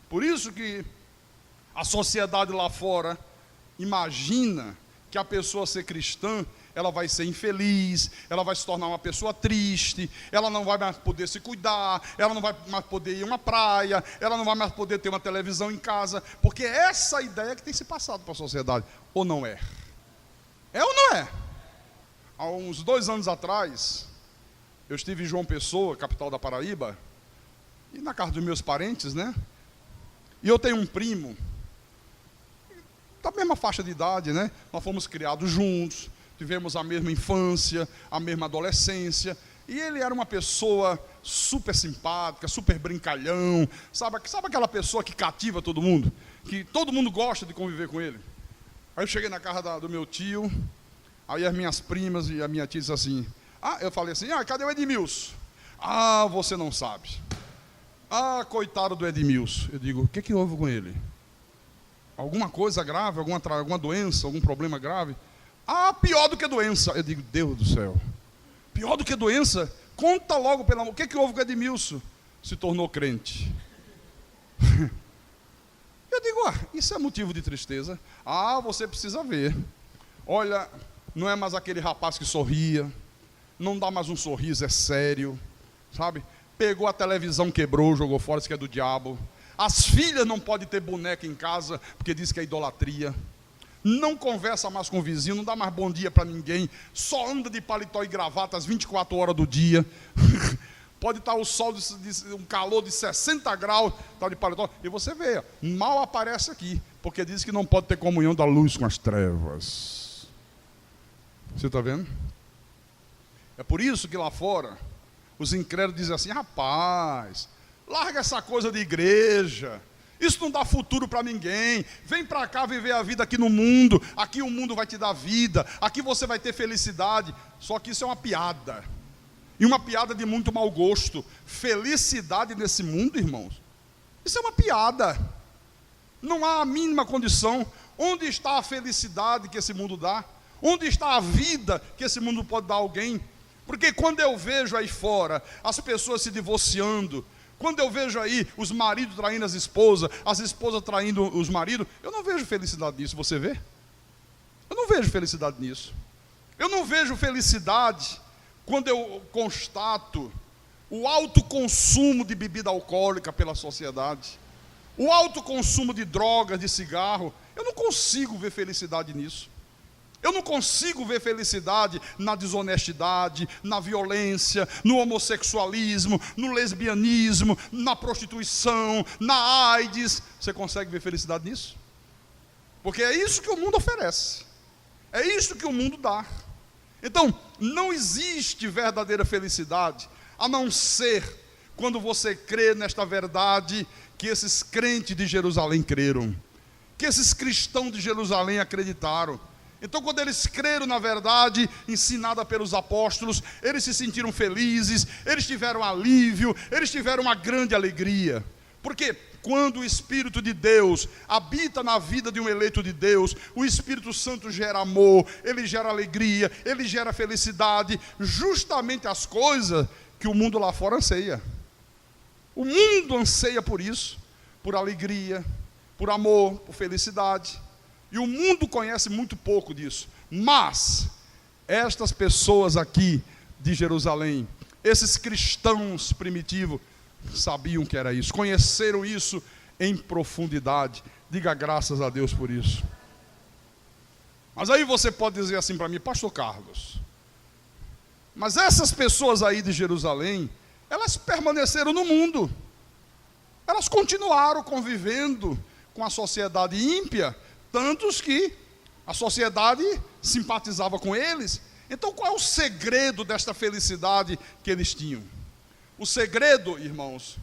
Por isso que a sociedade lá fora imagina que a pessoa ser cristã, ela vai ser infeliz, ela vai se tornar uma pessoa triste, ela não vai mais poder se cuidar, ela não vai mais poder ir a uma praia, ela não vai mais poder ter uma televisão em casa, porque é essa ideia que tem se passado para a sociedade, ou não é? É ou não é? Há uns 2 anos atrás, eu estive em João Pessoa, capital da Paraíba, e na casa dos meus parentes, né? E eu tenho um primo, da mesma faixa de idade, né? Nós fomos criados juntos, tivemos a mesma infância, a mesma adolescência, e ele era uma pessoa super simpática, super brincalhão, sabe aquela pessoa que cativa todo mundo, que todo mundo gosta de conviver com ele. Aí eu cheguei na casa do meu tio, aí as minhas primas e a minha tia disse assim, eu falei assim, cadê o Edmilson? Você não sabe. Coitado do Edmilson. Eu digo, o que houve com ele? Alguma coisa grave, alguma doença, algum problema grave? Pior do que doença. Eu digo, Deus do céu, pior do que doença? Conta logo, pelo amor. O que houve com o Edmilson? Se tornou crente. Eu digo, isso é motivo de tristeza. Você precisa ver. Olha, não é mais aquele rapaz que sorria, não dá mais um sorriso, é sério, sabe? Pegou a televisão, quebrou, jogou fora, isso que é do diabo. As filhas não podem ter boneca em casa, porque diz que é idolatria. Não conversa mais com o vizinho, não dá mais bom dia para ninguém, só anda de paletó e gravata às 24 horas do dia. Pode estar o sol, um calor de 60 graus, está de paletó, e você vê, mal aparece aqui, porque diz que não pode ter comunhão da luz com as trevas. Você está vendo? É por isso que lá fora, os incrédulos dizem assim, rapaz, larga essa coisa de igreja, isso não dá futuro para ninguém, vem para cá viver a vida aqui no mundo, aqui o mundo vai te dar vida, aqui você vai ter felicidade. Só que isso é uma piada, e uma piada de muito mau gosto. Felicidade nesse mundo, irmãos, isso é uma piada, não há a mínima condição. Onde está a felicidade que esse mundo dá? Onde está a vida que esse mundo pode dar a alguém? Porque quando eu vejo aí fora as pessoas se divorciando, quando eu vejo aí os maridos traindo as esposas traindo os maridos, eu não vejo felicidade nisso, você vê? Eu não vejo felicidade nisso. Eu não vejo felicidade quando eu constato o alto consumo de bebida alcoólica pela sociedade, o alto consumo de drogas, de cigarro. Eu não consigo ver felicidade nisso. Eu não consigo ver felicidade na desonestidade, na violência, no homossexualismo, no lesbianismo, na prostituição, na AIDS. Você consegue ver felicidade nisso? Porque é isso que o mundo oferece. É isso que o mundo dá. Então, não existe verdadeira felicidade, a não ser quando você crê nesta verdade que esses crentes de Jerusalém creram, que esses cristãos de Jerusalém acreditaram. Então, quando eles creram na verdade ensinada pelos apóstolos, eles se sentiram felizes, eles tiveram alívio, eles tiveram uma grande alegria. Porque quando o Espírito de Deus habita na vida de um eleito de Deus, o Espírito Santo gera amor, ele gera alegria, ele gera felicidade, justamente as coisas que o mundo lá fora anseia. O mundo anseia por isso, por alegria, por amor, por felicidade. E o mundo conhece muito pouco disso. Mas estas pessoas aqui de Jerusalém, esses cristãos primitivos, sabiam que era isso, conheceram isso em profundidade. Diga graças a Deus por isso. Mas aí você pode dizer assim para mim: pastor Carlos, mas essas pessoas aí de Jerusalém, elas permaneceram no mundo, elas continuaram convivendo com a sociedade ímpia, tantos que a sociedade simpatizava com eles. Então qual é o segredo desta felicidade que eles tinham? O segredo, irmãos,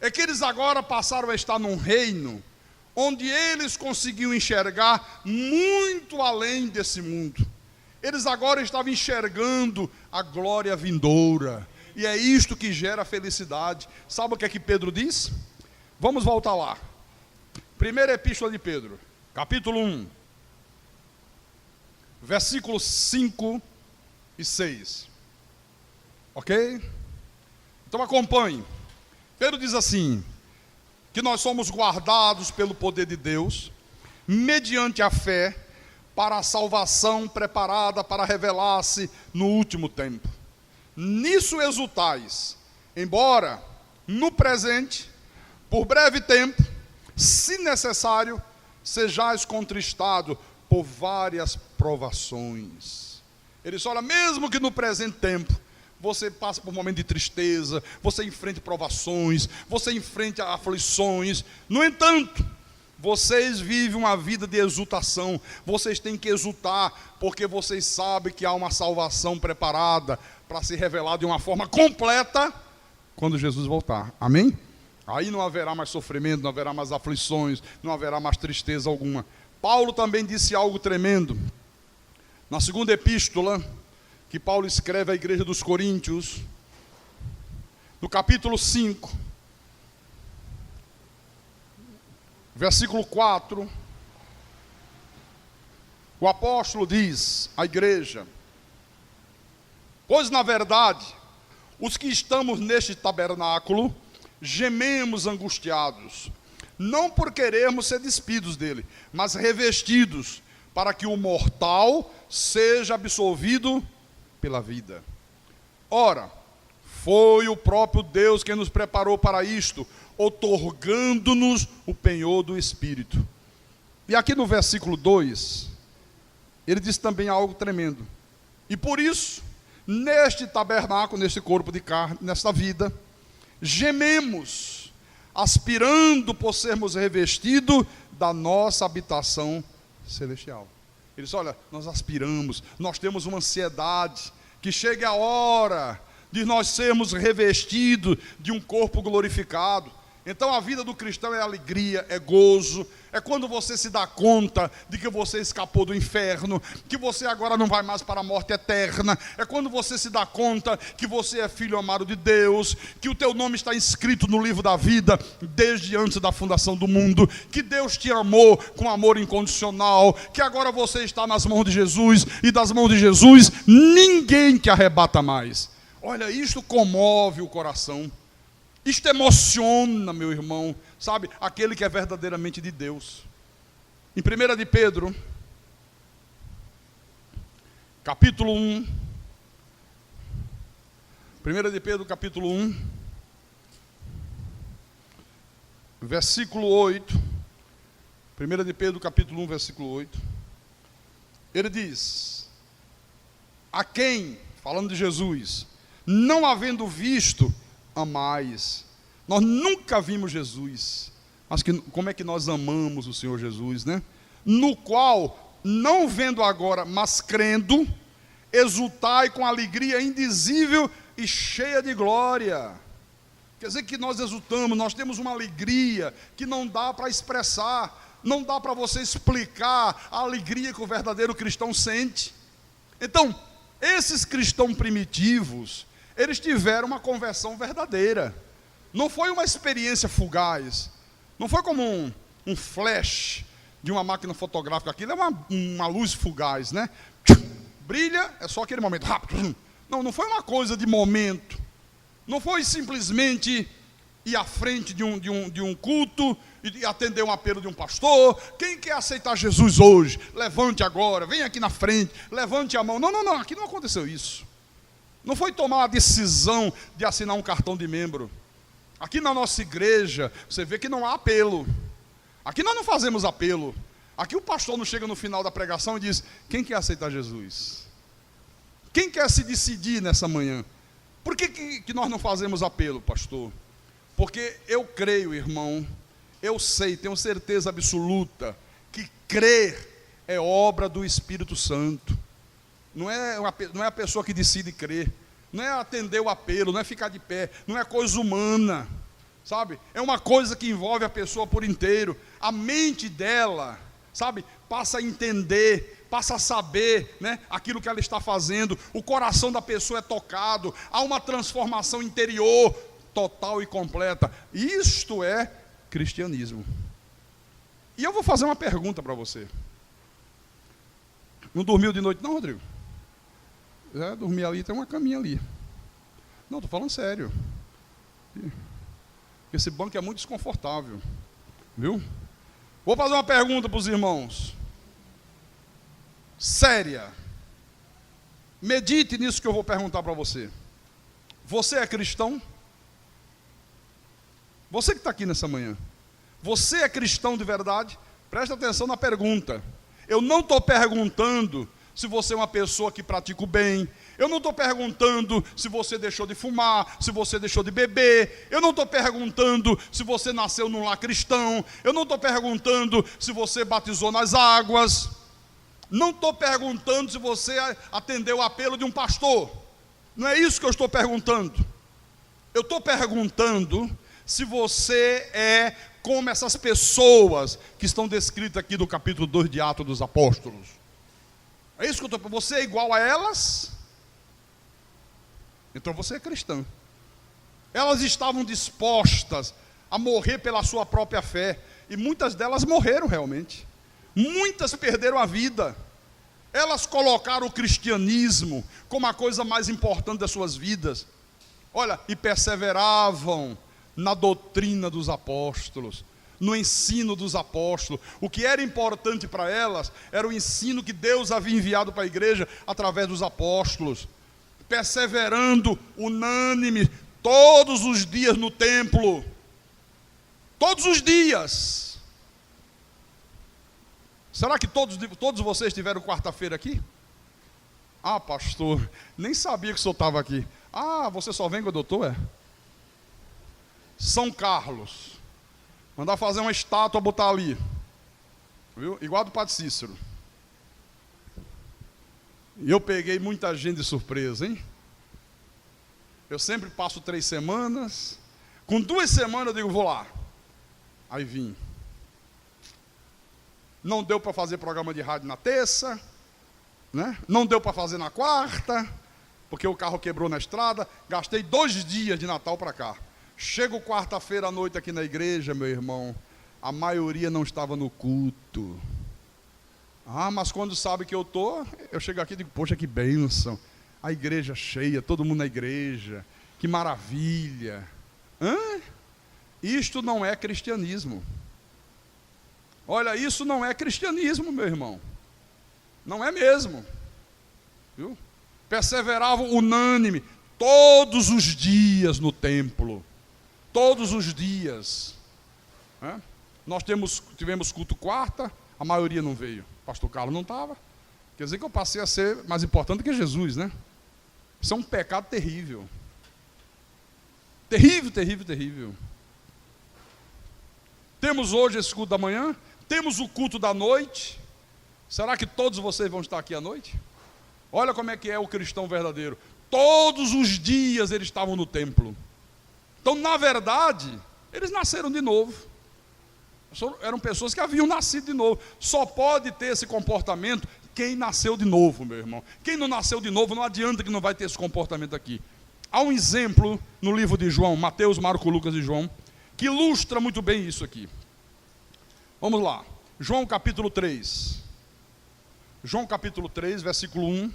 é que eles agora passaram a estar num reino onde eles conseguiam enxergar muito além desse mundo. Eles agora estavam enxergando a glória vindoura. E é isto que gera felicidade. Sabe o que é que Pedro diz? Vamos voltar lá. Primeira epístola de Pedro, capítulo 1, versículos 5 e 6. Ok? Então acompanhe. Pedro diz assim: que nós somos guardados pelo poder de Deus, mediante a fé, para a salvação preparada para revelar-se no último tempo. Nisso exultais, embora no presente, por breve tempo, se necessário, sejais contristados por várias provações. Ele diz: olha, mesmo que no presente tempo você passa por um momento de tristeza, você enfrenta provações, você enfrenta aflições, no entanto, vocês vivem uma vida de exultação. Vocês têm que exultar, porque vocês sabem que há uma salvação preparada para se revelar de uma forma completa quando Jesus voltar. Amém? Aí não haverá mais sofrimento, não haverá mais aflições, não haverá mais tristeza alguma. Paulo também disse algo tremendo na segunda epístola que Paulo escreve à igreja dos Coríntios, no capítulo 5, versículo 4, o apóstolo diz à igreja: pois na verdade, os que estamos neste tabernáculo, gememos angustiados, não por querermos ser despidos dele, mas revestidos, para que o mortal seja absolvido pela vida. Ora, foi o próprio Deus quem nos preparou para isto, outorgando-nos o penhor do Espírito. E aqui no versículo 2, ele diz também algo tremendo: e por isso, neste tabernáculo, neste corpo de carne, nesta vida, gememos, aspirando por sermos revestidos da nossa habitação celestial. Ele diz: olha, nós aspiramos, nós temos uma ansiedade, que chegue a hora de nós sermos revestidos de um corpo glorificado. Então a vida do cristão é alegria, é gozo, é quando você se dá conta de que você escapou do inferno, que você agora não vai mais para a morte eterna, é quando você se dá conta que você é filho amado de Deus, que o teu nome está inscrito no livro da vida desde antes da fundação do mundo, que Deus te amou com amor incondicional, que agora você está nas mãos de Jesus, e das mãos de Jesus ninguém te arrebata mais. Olha, isto comove o coração. Isto emociona, meu irmão, sabe, aquele que é verdadeiramente de Deus. Em 1 de Pedro, capítulo 1, 1 de Pedro, capítulo 1, versículo 8, 1 de Pedro, capítulo 1, versículo 8, ele diz: a quem, falando de Jesus, não havendo visto, amais. Nós nunca vimos Jesus, mas como é que nós amamos o Senhor Jesus, né? No qual, não vendo agora, mas crendo, exultai com alegria indizível e cheia de glória. Quer dizer que nós exultamos, nós temos uma alegria que não dá para expressar. Não dá para você explicar a alegria que o verdadeiro cristão sente. Então, esses cristãos primitivos, eles tiveram uma conversão verdadeira. Não foi uma experiência fugaz. Não foi como um flash de uma máquina fotográfica. Aquilo é uma luz fugaz, né? Brilha, é só aquele momento rápido. Não foi uma coisa de momento. Não foi simplesmente ir à frente de um culto e atender um apelo de um pastor. Quem quer aceitar Jesus hoje? Levante agora, vem aqui na frente, levante a mão. Não, aqui não aconteceu isso. Não foi tomar a decisão de assinar um cartão de membro. Aqui na nossa igreja, você vê que não há apelo. Aqui nós não fazemos apelo. Aqui o pastor não chega no final da pregação e diz: quem quer aceitar Jesus? Quem quer se decidir nessa manhã? Por que nós não fazemos apelo, pastor? Porque eu creio, irmão, eu sei, tenho certeza absoluta, que crer é obra do Espírito Santo. Não é a pessoa que decide crer. Não é atender o apelo, não é ficar de pé, não é coisa humana, sabe? É uma coisa que envolve a pessoa por inteiro. A mente dela, sabe, passa a entender, passa a saber, né, aquilo que ela está fazendo. O coração da pessoa é tocado, há uma transformação interior total e completa. Isto é cristianismo. E eu vou fazer uma pergunta para você. Não dormiu de noite não, Rodrigo? Dormi ali, tem uma caminha ali. Não, estou falando sério. Esse banco é muito desconfortável. Viu? Vou fazer uma pergunta para os irmãos. Séria. Medite nisso que eu vou perguntar para você. Você é cristão? Você que está aqui nessa manhã. Você é cristão de verdade? Presta atenção na pergunta. Eu não estou perguntando se você é uma pessoa que pratica o bem. Eu não estou perguntando se você deixou de fumar, se você deixou de beber. Eu não estou perguntando se você nasceu num lar cristão. Eu não estou perguntando se você batizou nas águas. Não estou perguntando se você atendeu o apelo de um pastor. Não é isso que eu estou perguntando. Eu estou perguntando se você é como essas pessoas que estão descritas aqui no capítulo 2 de Atos dos Apóstolos. É isso que eu estou falando. Você é igual a elas? Então você é cristão. Elas estavam dispostas a morrer pela sua própria fé. E muitas delas morreram realmente. Muitas perderam a vida. Elas colocaram o cristianismo como a coisa mais importante das suas vidas. Olha, e perseveravam na doutrina dos apóstolos, no ensino dos apóstolos. O que era importante para elas era o ensino que Deus havia enviado para a igreja através dos apóstolos, perseverando unânime todos os dias no templo, todos os dias. Será que todos vocês tiveram quarta-feira aqui? Ah, pastor, nem sabia que o senhor estava aqui. Ah, você só vem quando eu estou, é? São Carlos, mandar fazer uma estátua, botar ali, viu? Igual do Padre Cícero. E eu peguei muita gente de surpresa, hein? Eu sempre passo 3 semanas, com 2 semanas eu digo, vou lá. Aí vim. Não deu para fazer programa de rádio na terça, né? Não deu para fazer na quarta, porque o carro quebrou na estrada. Gastei 2 dias de Natal para cá. Chego quarta-feira à noite aqui na igreja, meu irmão, a maioria não estava no culto. Ah, mas quando sabe que eu chego aqui e digo, poxa, que bênção. A igreja cheia, todo mundo na igreja, que maravilha. Isto não é cristianismo. Olha, isso não é cristianismo, meu irmão. Não é mesmo. Viu? Perseveravam unânime, todos os dias no templo. Todos os dias. Nós tivemos culto quarta, a maioria não veio. Pastor Carlos não estava. Quer dizer que eu passei a ser mais importante que Jesus, né? Isso é um pecado terrível. Terrível, terrível, terrível. Temos hoje esse culto da manhã, temos o culto da noite. Será que todos vocês vão estar aqui à noite? Olha como é que é o cristão verdadeiro. Todos os dias eles estavam no templo. Então, na verdade, eles nasceram de novo. Eram pessoas que haviam nascido de novo. Só pode ter esse comportamento quem nasceu de novo, meu irmão. Quem não nasceu de novo, não adianta que não vai ter esse comportamento aqui. Há um exemplo no livro de João, Mateus, Marcos, Lucas e João, que ilustra muito bem isso aqui. Vamos lá. João capítulo 3. João capítulo 3, versículo 1.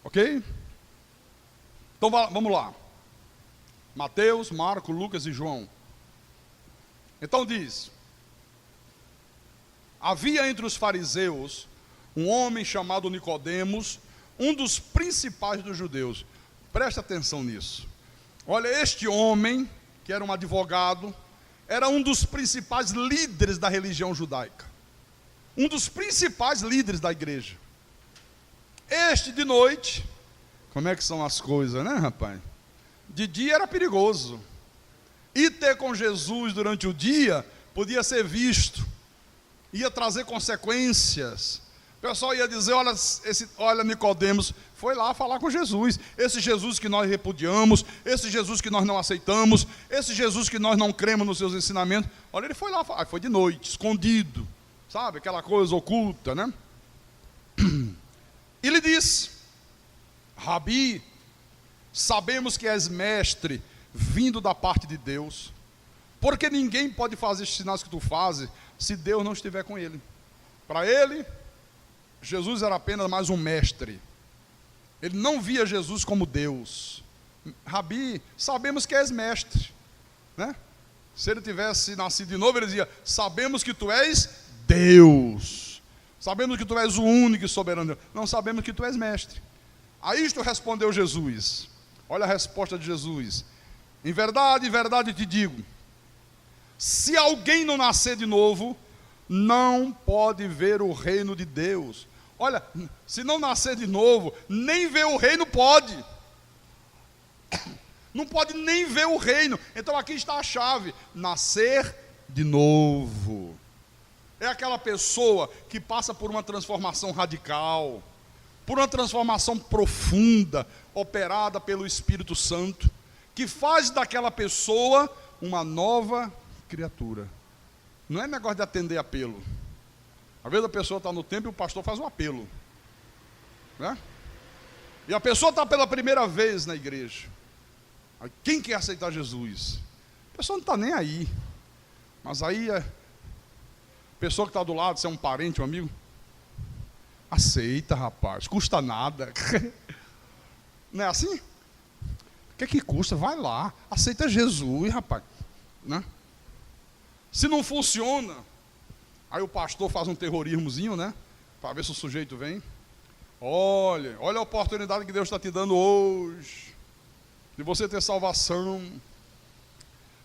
Ok? Então vamos lá. Mateus, Marcos, Lucas e João. Então diz: havia entre os fariseus um homem chamado Nicodemos, um dos principais dos judeus. Preste atenção nisso. Olha, este homem, que era um advogado, era um dos principais líderes da religião judaica. Um dos principais líderes da igreja. Este de noite, como é que são as coisas, né, rapaz? De dia era perigoso. Ir ter com Jesus durante o dia podia ser visto. Ia trazer consequências. O pessoal ia dizer, olha Nicodemos foi lá falar com Jesus. Esse Jesus que nós repudiamos, esse Jesus que nós não aceitamos, esse Jesus que nós não cremos nos seus ensinamentos. Olha, ele foi lá, foi de noite, escondido. Sabe, aquela coisa oculta, né? E lhe disse: Rabi, sabemos que és mestre, vindo da parte de Deus, porque ninguém pode fazer estes sinais que tu fazes, se Deus não estiver com ele. Para ele, Jesus era apenas mais um mestre. Ele não via Jesus como Deus. Rabi, sabemos que és mestre, né? Se ele tivesse nascido de novo, ele dizia: sabemos que tu és Deus. Sabemos que tu és o único e soberano Deus. Não, sabemos que tu és mestre. A isto respondeu Jesus. Olha a resposta de Jesus: em verdade te digo, se alguém não nascer de novo, não pode ver o reino de Deus. Olha, se não nascer de novo, nem ver o reino pode. Não pode nem ver o reino. Então aqui está a chave: nascer de novo. É aquela pessoa que passa por uma transformação radical, por uma transformação profunda, operada pelo Espírito Santo, que faz daquela pessoa uma nova criatura. Não é negócio de atender apelo. Às vezes a pessoa está no templo e o pastor faz um apelo, né? E a pessoa está pela primeira vez na igreja. Aí, quem quer aceitar Jesus? A pessoa não está nem aí. Mas aí a pessoa que está do lado, se é um parente, um amigo, aceita, rapaz, custa nada. Não é assim? O que custa? Vai lá, aceita Jesus, rapaz, né? Se não funciona, aí o pastor faz um terrorismozinho, né? Para ver se o sujeito vem. Olha a oportunidade que Deus está te dando hoje, de você ter salvação.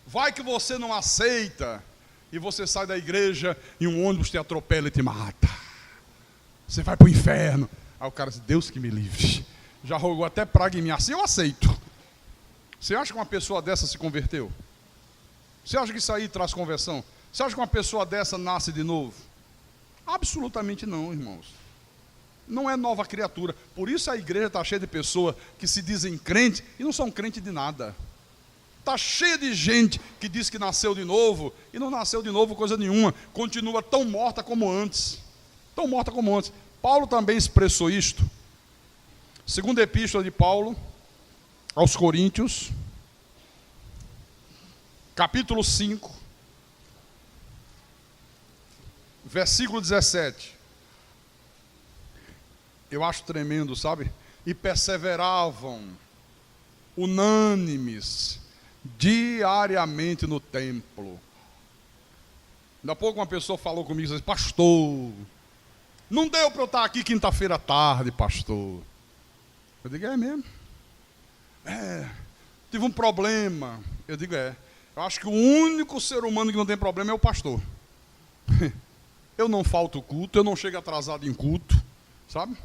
Vai que você não aceita, e você sai da igreja e um ônibus te atropela e te mata. Você vai para o inferno. Aí o cara diz: Deus que me livre. Já rogou até praga em mim, assim eu aceito. Você acha que uma pessoa dessa se converteu? Você acha que isso aí traz conversão? Você acha que uma pessoa dessa nasce de novo? Absolutamente não, irmãos. Não é nova criatura. Por isso a igreja está cheia de pessoas que se dizem crentes e não são crentes de nada. Está cheia de gente que diz que nasceu de novo e não nasceu de novo coisa nenhuma. Continua tão morta como antes. Tão morta como antes. Paulo também expressou isto. Segunda epístola de Paulo aos Coríntios, capítulo 5, versículo 17. Eu acho tremendo, sabe? E perseveravam unânimes diariamente no templo. Ainda há pouco uma pessoa falou comigo e disse: pastor, não deu para eu estar aqui quinta-feira à tarde, pastor. Eu digo: é mesmo? Tive um problema. Eu digo: eu acho que o único ser humano que não tem problema é o pastor. Eu não falto culto, eu não chego atrasado em culto, sabe?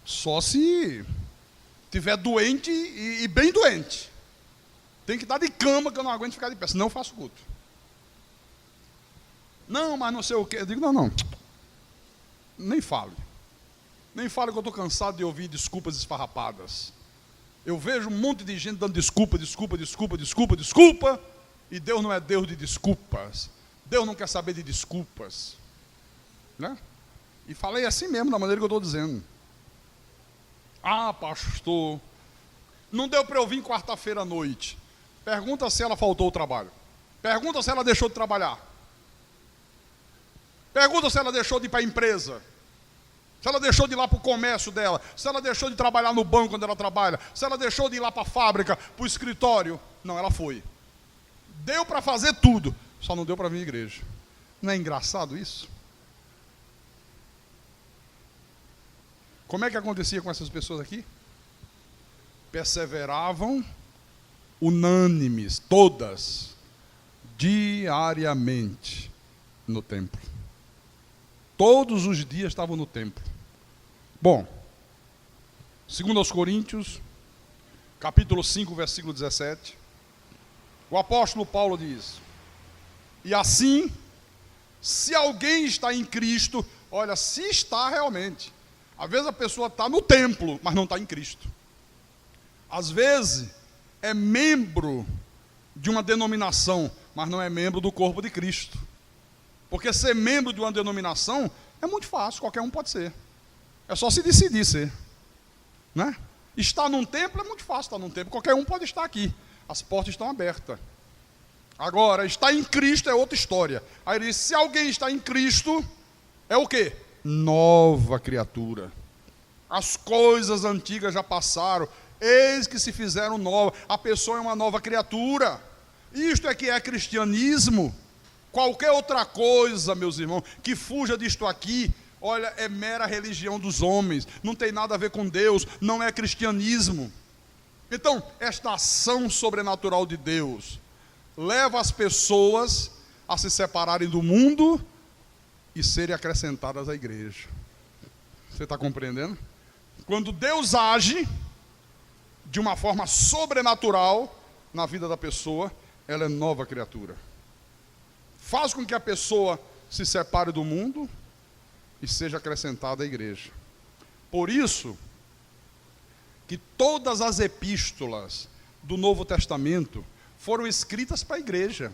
Só se tiver doente e bem doente. Tem que estar de cama, que eu não aguento ficar de pé, senão eu faço culto. Não, mas não sei o quê. Eu digo: não. Nem fale. Nem fale que eu estou cansado de ouvir desculpas esfarrapadas. Eu vejo um monte de gente dando desculpa, e Deus não é Deus de desculpas. Deus não quer saber de desculpas, né? E falei assim mesmo, da maneira que eu estou dizendo. Ah, pastor, não deu para eu vir quarta-feira à noite. Pergunta se ela faltou ao trabalho. Pergunta se ela deixou de trabalhar. Pergunta se ela deixou de ir para a empresa. Se ela deixou de ir lá para o comércio dela. Se ela deixou de trabalhar no banco quando ela trabalha. Se ela deixou de ir lá para a fábrica, para o escritório. Não, ela foi. Deu para fazer tudo, só não deu para vir à igreja. Não é engraçado isso? Como é que acontecia com essas pessoas aqui? Perseveravam unânimes, todas, diariamente no templo. Todos os dias estavam no templo. Bom, 2 Coríntios, capítulo 5, versículo 17, o apóstolo Paulo diz: e assim, se alguém está em Cristo, olha, se está realmente, às vezes a pessoa está no templo, mas não está em Cristo. Às vezes é membro de uma denominação, mas não é membro do corpo de Cristo. Porque ser membro de uma denominação é muito fácil, qualquer um pode ser. É só se decidir ser, né? Estar num templo é muito fácil, estar num templo, qualquer um pode estar aqui. As portas estão abertas. Agora, estar em Cristo é outra história. Aí ele diz, se alguém está em Cristo, é o quê? Nova criatura. As coisas antigas já passaram, eis que se fizeram novas. A pessoa é uma nova criatura. Isto é que é cristianismo. Qualquer outra coisa, meus irmãos, que fuja disto aqui, olha, é mera religião dos homens, não tem nada a ver com Deus, não é cristianismo. Então, esta ação sobrenatural de Deus leva as pessoas a se separarem do mundo e serem acrescentadas à igreja. Você está compreendendo? Quando Deus age de uma forma sobrenatural na vida da pessoa, ela é nova criatura. Faz com que a pessoa se separe do mundo e seja acrescentada à igreja. Por isso que todas as epístolas do Novo Testamento foram escritas para a igreja.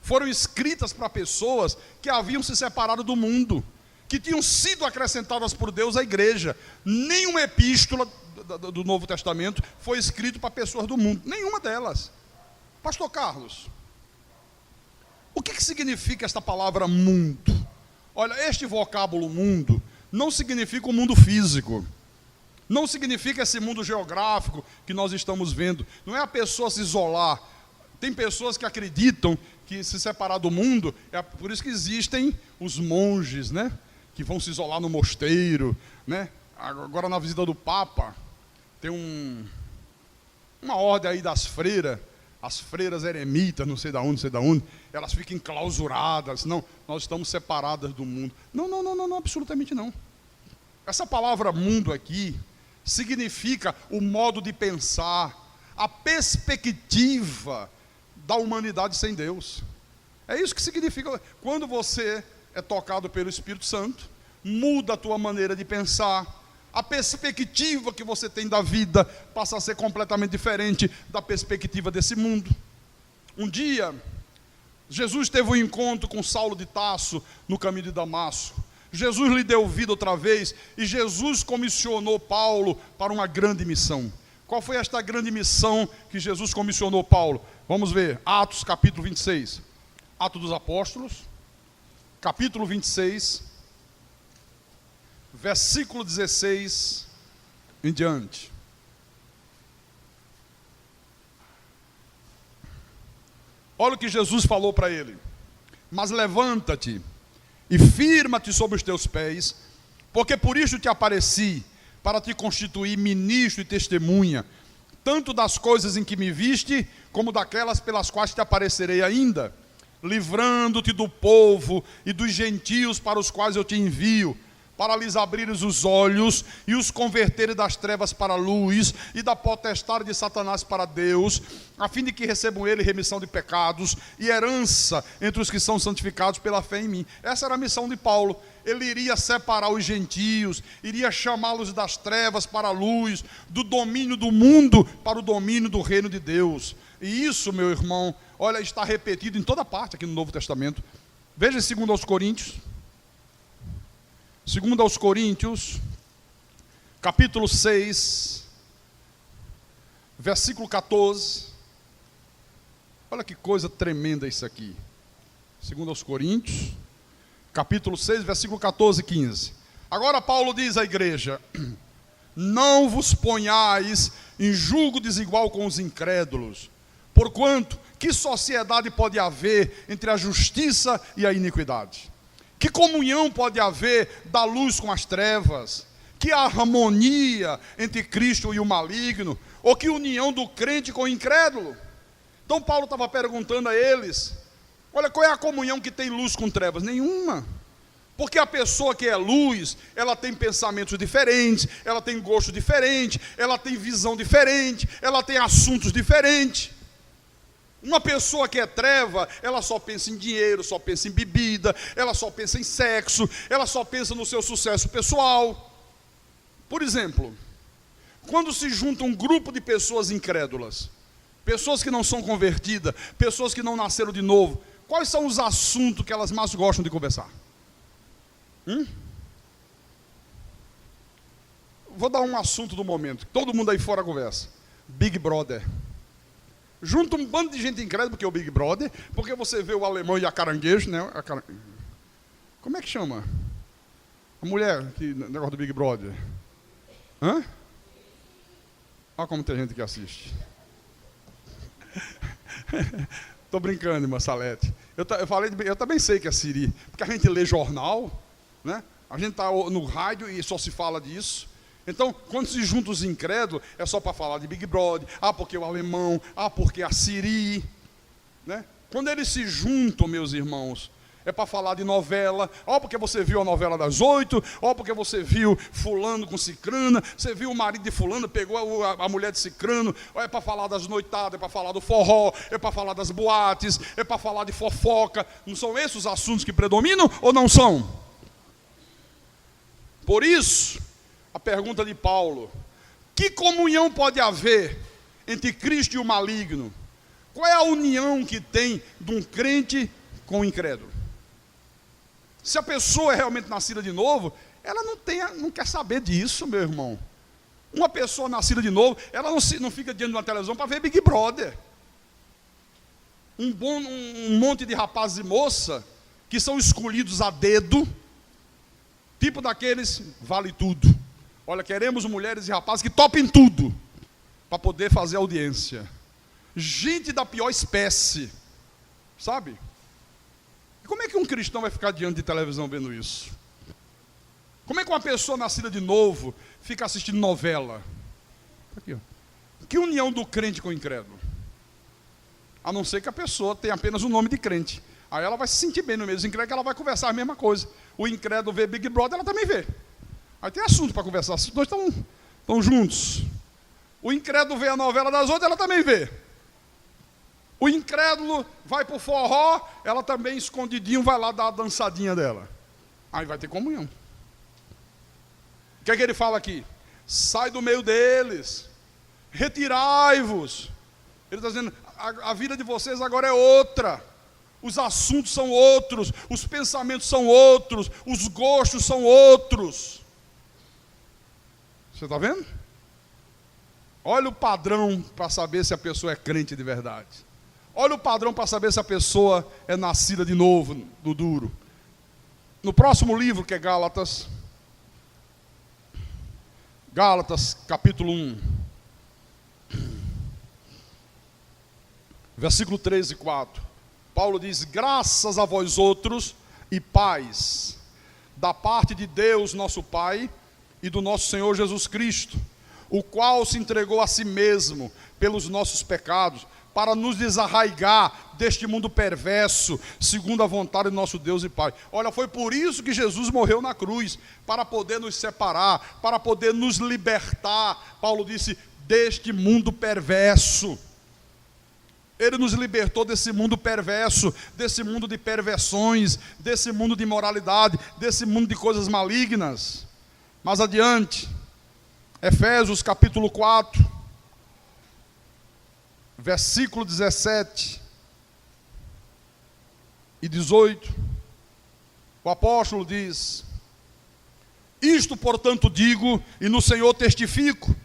Foram escritas para pessoas que haviam se separado do mundo, que tinham sido acrescentadas por Deus à igreja. Nenhuma epístola do Novo Testamento foi escrita para pessoas do mundo. Nenhuma delas. Pastor Carlos, o que significa esta palavra mundo? Olha, este vocábulo mundo não significa o mundo físico. Não significa esse mundo geográfico que nós estamos vendo. Não é a pessoa se isolar. Tem pessoas que acreditam que se separar do mundo, é por isso que existem os monges, né? Que vão se isolar no mosteiro, né? Agora na visita do Papa, tem uma ordem aí das freiras, as freiras eremitas, não sei da onde, elas ficam enclausuradas, não, nós estamos separadas do mundo. Não, absolutamente não. Essa palavra mundo aqui significa o modo de pensar, a perspectiva da humanidade sem Deus. É isso que significa. Quando você é tocado pelo Espírito Santo, muda a tua maneira de pensar, a perspectiva que você tem da vida passa a ser completamente diferente da perspectiva desse mundo. Um dia, Jesus teve um encontro com Saulo de Tarso no caminho de Damasco. Jesus lhe deu vida outra vez e Jesus comissionou Paulo para uma grande missão. Qual foi esta grande missão que Jesus comissionou Paulo? Vamos ver, Atos capítulo 26. Atos dos Apóstolos, capítulo 26, versículo 16 em diante. Olha o que Jesus falou para ele. Mas levanta-te e firma-te sobre os teus pés, porque por isso te apareci, para te constituir ministro e testemunha, tanto das coisas em que me viste, como daquelas pelas quais te aparecerei ainda, livrando-te do povo e dos gentios para os quais eu te envio, para lhes abrires os olhos e os converteres das trevas para a luz e da potestade de Satanás para Deus, a fim de que recebam ele remissão de pecados e herança entre os que são santificados pela fé em mim. Essa era a missão de Paulo. Ele iria separar os gentios, iria chamá-los das trevas para a luz, do domínio do mundo para o domínio do reino de Deus. E isso, meu irmão, Olha, está repetido em toda parte aqui no Novo Testamento. Veja em 2 Coríntios. 2 Coríntios, capítulo 6, versículo 14. Olha que coisa tremenda isso aqui. 2 Coríntios, capítulo 6, versículo 14 e 15. Agora Paulo diz à igreja: não vos ponhais em julgo desigual com os incrédulos, porquanto que sociedade pode haver entre a justiça e a iniquidade? Que comunhão pode haver da luz com as trevas? Que harmonia entre Cristo e o maligno? Ou que união do crente com o incrédulo? Então Paulo estava perguntando a eles: olha, qual é a comunhão que tem luz com trevas? Nenhuma. Porque a pessoa que é luz, ela tem pensamentos diferentes, ela tem gosto diferente, ela tem visão diferente, ela tem assuntos diferentes. Uma pessoa que é treva, ela só pensa em dinheiro, só pensa em bebida, ela só pensa em sexo, ela só pensa no seu sucesso pessoal. Por exemplo, quando se junta um grupo de pessoas incrédulas, pessoas que não são convertidas, pessoas que não nasceram de novo, quais são os assuntos que elas mais gostam de conversar? Vou dar um assunto do momento, todo mundo aí fora conversa: Big Brother. Junta um bando de gente incrédula, porque é o Big Brother, porque você vê o alemão e a caranguejo, né? Como é que chama? A mulher, que negócio do Big Brother. Olha como tem gente que assiste. Estou brincando, irmã Salete. Eu também sei que é Siri, porque a gente lê jornal, né? A gente está no rádio e só se fala disso. Então, quando se juntam os incrédulos, é só para falar de Big Brother, porque o alemão, porque a Siri, né? Quando eles se juntam, meus irmãos, é para falar de novela, porque você viu a novela das 8, porque você viu fulano com cicrana, você viu o marido de fulano, pegou a mulher de cicrano, é para falar das noitadas, é para falar do forró, é para falar das boates, é para falar de fofoca. Não são esses os assuntos que predominam ou não são? Por isso, a pergunta de Paulo: que comunhão pode haver entre Cristo e o maligno? Qual é a união que tem de um crente com o incrédulo? Se a pessoa é realmente nascida de novo, ela não quer saber disso, meu irmão. Uma pessoa nascida de novo, ela não fica diante de uma televisão para ver Big Brother. Um monte de rapazes e moças que são escolhidos a dedo, tipo daqueles vale tudo. Olha, queremos mulheres e rapazes que topem tudo para poder fazer audiência. Gente da pior espécie, sabe? Como é que um cristão vai ficar diante de televisão vendo isso? Como é que uma pessoa nascida de novo fica assistindo novela? Aqui, ó. Que união do crente com o incrédulo? A não ser que a pessoa tenha apenas o nome de crente. Aí ela vai se sentir bem no meio dos incrédulos, ela vai conversar a mesma coisa. O incrédulo vê Big Brother, ela também vê. Aí tem assunto para conversar, os dois estão juntos. O incrédulo vê a novela das outras, ela também vê. O incrédulo vai para o forró, ela também escondidinho vai lá dar a dançadinha dela. Aí vai ter comunhão. O que é que ele fala aqui? Sai do meio deles, retirai-vos. Ele está dizendo, a vida de vocês agora é outra. Os assuntos são outros, os pensamentos são outros, os gostos são outros. Você está vendo? Olha o padrão para saber se a pessoa é crente de verdade. Olha o padrão para saber se a pessoa é nascida de novo, do duro. No próximo livro, que é Gálatas, capítulo 1, versículo 3 e 4. Paulo diz: graças a vós outros e paz, da parte de Deus nosso Pai e do nosso Senhor Jesus Cristo, o qual se entregou a si mesmo pelos nossos pecados, para nos desarraigar deste mundo perverso, segundo a vontade do nosso Deus e Pai. Olha, foi por isso que Jesus morreu na cruz, para poder nos separar, para poder nos libertar. Paulo disse, deste mundo perverso. Ele nos libertou desse mundo perverso, desse mundo de perversões, desse mundo de imoralidade, desse mundo de coisas malignas. Mais adiante, Efésios capítulo 4, versículo 17. e 18, o apóstolo diz: isto, portanto, digo, e no Senhor testifico,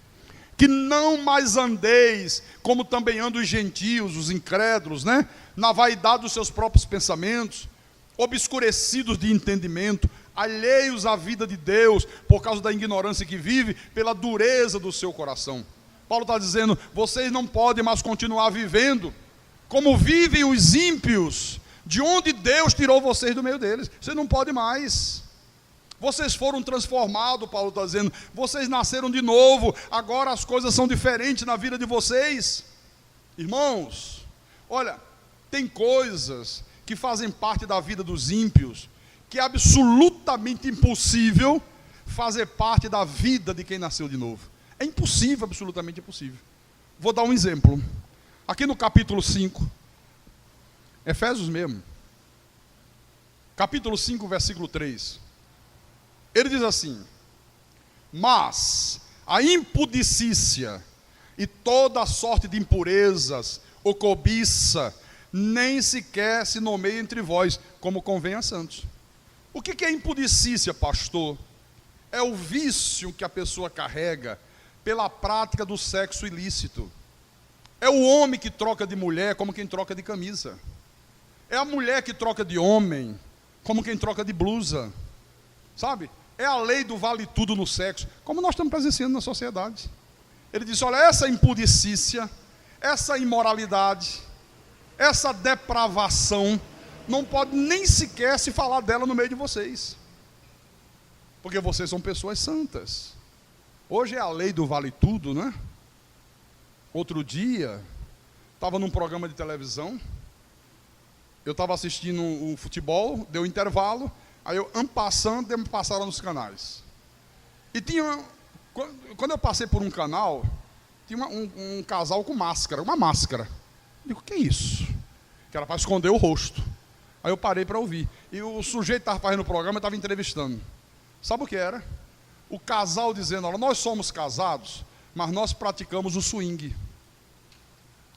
que não mais andeis, como também andam os gentios, os incrédulos, na vaidade dos seus próprios pensamentos, obscurecidos de entendimento, alheios à vida de Deus, por causa da ignorância que vive, pela dureza do seu coração. Paulo está dizendo: vocês não podem mais continuar vivendo como vivem os ímpios, de onde Deus tirou vocês do meio deles. Vocês não podem mais. Vocês foram transformados, Paulo está dizendo, vocês nasceram de novo, agora as coisas são diferentes na vida de vocês. Irmãos, olha, tem coisas que fazem parte da vida dos ímpios, que é absolutamente impossível fazer parte da vida de quem nasceu de novo. É impossível, absolutamente impossível. Vou dar um exemplo. Aqui no capítulo 5, Efésios mesmo, capítulo 5, versículo 3, ele diz assim: mas a impudicícia e toda sorte de impurezas, ou cobiça, nem sequer se nomeia entre vós, como convém a santos. O que é impudicícia, pastor? É o vício que a pessoa carrega pela prática do sexo ilícito. É o homem que troca de mulher como quem troca de camisa. É a mulher que troca de homem como quem troca de blusa. Sabe? É a lei do vale tudo no sexo, como nós estamos presenciando na sociedade. Ele diz: olha, essa impudicícia, essa imoralidade, essa depravação, não pode nem sequer se falar dela no meio de vocês, porque vocês são pessoas santas. Hoje é a lei do vale tudo, né? Outro dia, estava num programa de televisão, eu estava assistindo o futebol, deu intervalo, aí eu, passando, dei uma passada nos canais. E tinha, quando eu passei por um canal, tinha um casal com máscara, uma máscara. Eu digo: o que é isso? Que era para esconder o rosto. Aí eu parei para ouvir. E o sujeito que estava fazendo o programa estava entrevistando. Sabe o que era? O casal dizendo: olha, nós somos casados, mas nós praticamos o swing.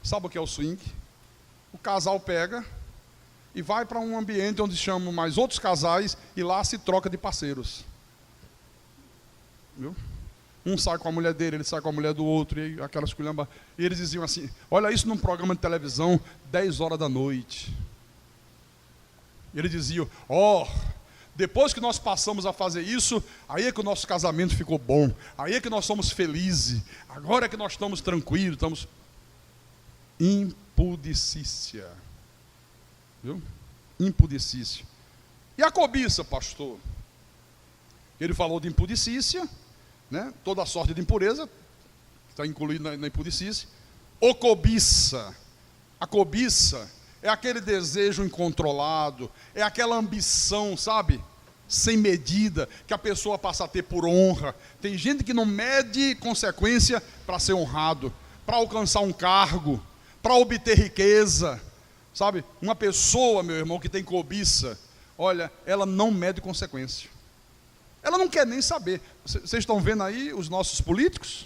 Sabe o que é o swing? O casal pega e vai para um ambiente onde chamam mais outros casais e lá se troca de parceiros. Viu? Um sai com a mulher dele, ele sai com a mulher do outro, e aquelas culhambas. E eles diziam assim: olha isso num programa de televisão, 10 horas da noite. E ele dizia: depois que nós passamos a fazer isso, aí é que o nosso casamento ficou bom, aí é que nós somos felizes, agora é que nós estamos tranquilos, estamos... Impudicícia. Viu? Impudicícia. E a cobiça, pastor? Ele falou de impudicícia, né? Toda a sorte de impureza, está incluído na impudicícia. O cobiça. A cobiça é aquele desejo incontrolado, é aquela ambição, sabe? Sem medida, que a pessoa passa a ter por honra. Tem gente que não mede consequência para ser honrado, para alcançar um cargo, para obter riqueza, sabe? Uma pessoa, meu irmão, que tem cobiça, olha, ela não mede consequência. Ela não quer nem saber. Vocês estão vendo aí os nossos políticos?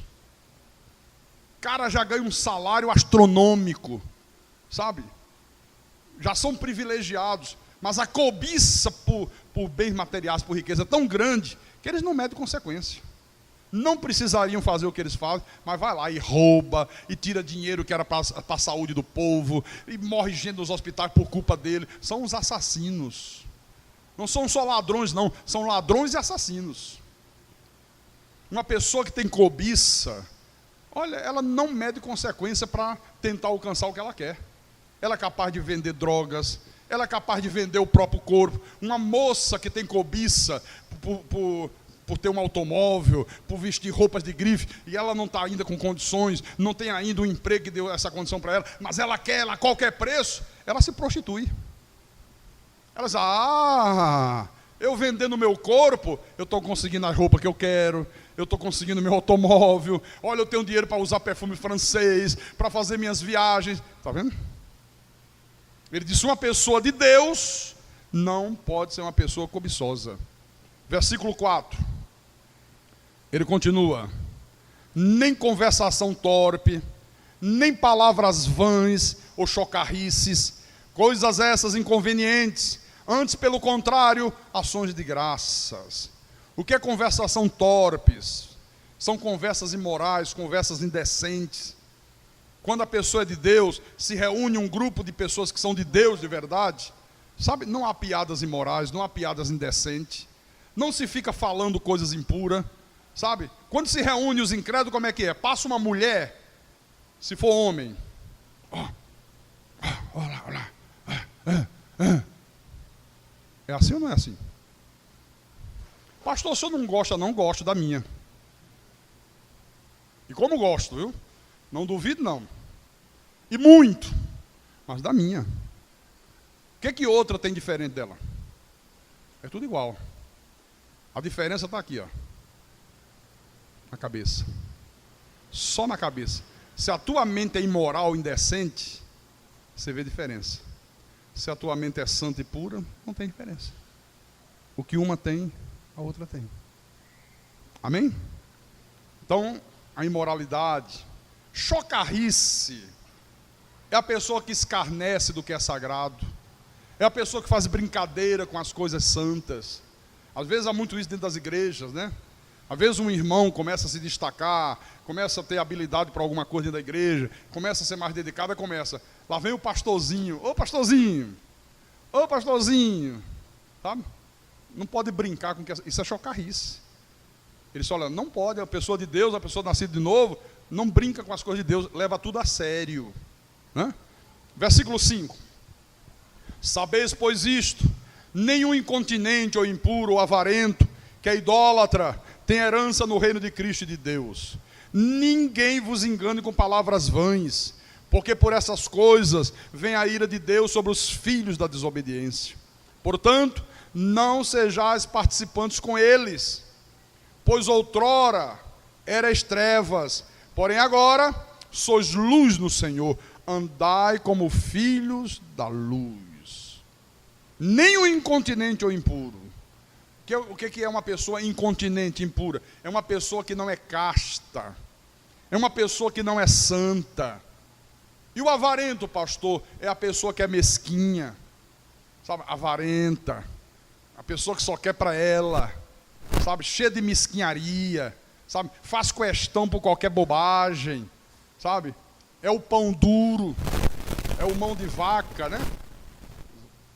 Cara, já ganha um salário astronômico, sabe? Já são privilegiados, mas a cobiça por bens materiais, por riqueza, é tão grande, que eles não medem consequência. Não precisariam fazer o que eles fazem, mas vai lá e rouba, e tira dinheiro que era para a saúde do povo, e morre gente nos hospitais por culpa dele. São os assassinos. Não são só ladrões, não, são ladrões e assassinos. Uma pessoa que tem cobiça, olha, ela não mede consequência para tentar alcançar o que ela quer. Ela é capaz de vender drogas, ela é capaz de vender o próprio corpo. Uma moça que tem cobiça por ter um automóvel, por vestir roupas de grife, e ela não está ainda com condições, não tem ainda um emprego que deu essa condição para ela, mas ela quer, ela a qualquer preço, ela se prostitui. Ela diz: eu vendendo meu corpo, eu estou conseguindo a roupa que eu quero, eu estou conseguindo meu automóvel, olha, eu tenho dinheiro para usar perfume francês, para fazer minhas viagens. Está vendo? Ele disse: uma pessoa de Deus não pode ser uma pessoa cobiçosa. Versículo 4. Ele continua: nem conversação torpe, nem palavras vãs ou chocarrices, Coisas essas inconvenientes, antes, pelo contrário, ações de graças. O que é conversação torpes? São conversas imorais, conversas indecentes. Quando a pessoa é de Deus, se reúne um grupo de pessoas que são de Deus de verdade, sabe, não há piadas imorais, não há piadas indecentes, não se fica falando coisas impuras, sabe? Quando se reúne os incrédulos, como é que é? Passa uma mulher, se for homem, olha lá, é assim ou não é assim? Pastor, o senhor não gosta? Não gosto da minha. E como gosto, viu? Não duvido, não. E muito. Mas da minha. O que outra tem diferente dela? É tudo igual. A diferença está aqui, ó. Na cabeça. Só na cabeça. Se a tua mente é imoral, indecente, você vê diferença. Se a tua mente é santa e pura, não tem diferença. O que uma tem, a outra tem. Amém? Então, a imoralidade, chocarrice, é a pessoa que escarnece do que é sagrado, é a pessoa que faz brincadeira com as coisas santas. Às vezes há muito isso dentro das igrejas, né? Às vezes um irmão começa a se destacar, começa a ter habilidade para alguma coisa dentro da igreja, começa a ser mais dedicado, começa, lá vem o pastorzinho, ô pastorzinho, sabe? Não pode brincar com isso, é chocarrice. Ele só olha, não pode, a pessoa de Deus, a pessoa nascida de novo, não brinca com as coisas de Deus, leva tudo a sério. Né? Versículo 5. Sabeis, pois isto, nenhum incontinente ou impuro ou avarento, que é idólatra, tem herança no reino de Cristo e de Deus. Ninguém vos engane com palavras vãs, porque por essas coisas vem a ira de Deus sobre os filhos da desobediência. Portanto, não sejais participantes com eles, pois outrora erais trevas, porém agora sois luz no Senhor, andai como filhos da luz. Nem o incontinente ou impuro. O que é uma pessoa incontinente, impura? É uma pessoa que não é casta, é uma pessoa que não é santa. E o avarento, pastor, é a pessoa que é mesquinha, sabe, avarenta, a pessoa que só quer para ela, sabe, cheia de mesquinharia, sabe, faz questão por qualquer bobagem, sabe, é o pão duro, é o mão de vaca, né?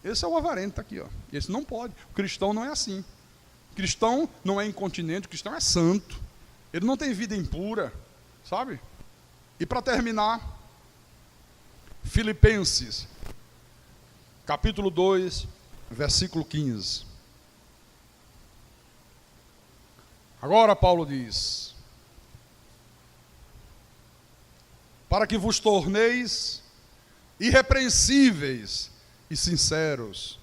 Esse é o avarento aqui, ó. Esse não pode. O cristão não é assim. O cristão não é incontinente, o cristão é santo. Ele não tem vida impura, sabe? E para terminar, Filipenses, capítulo 2, versículo 15. Agora Paulo diz: para que vos torneis irrepreensíveis e sinceros,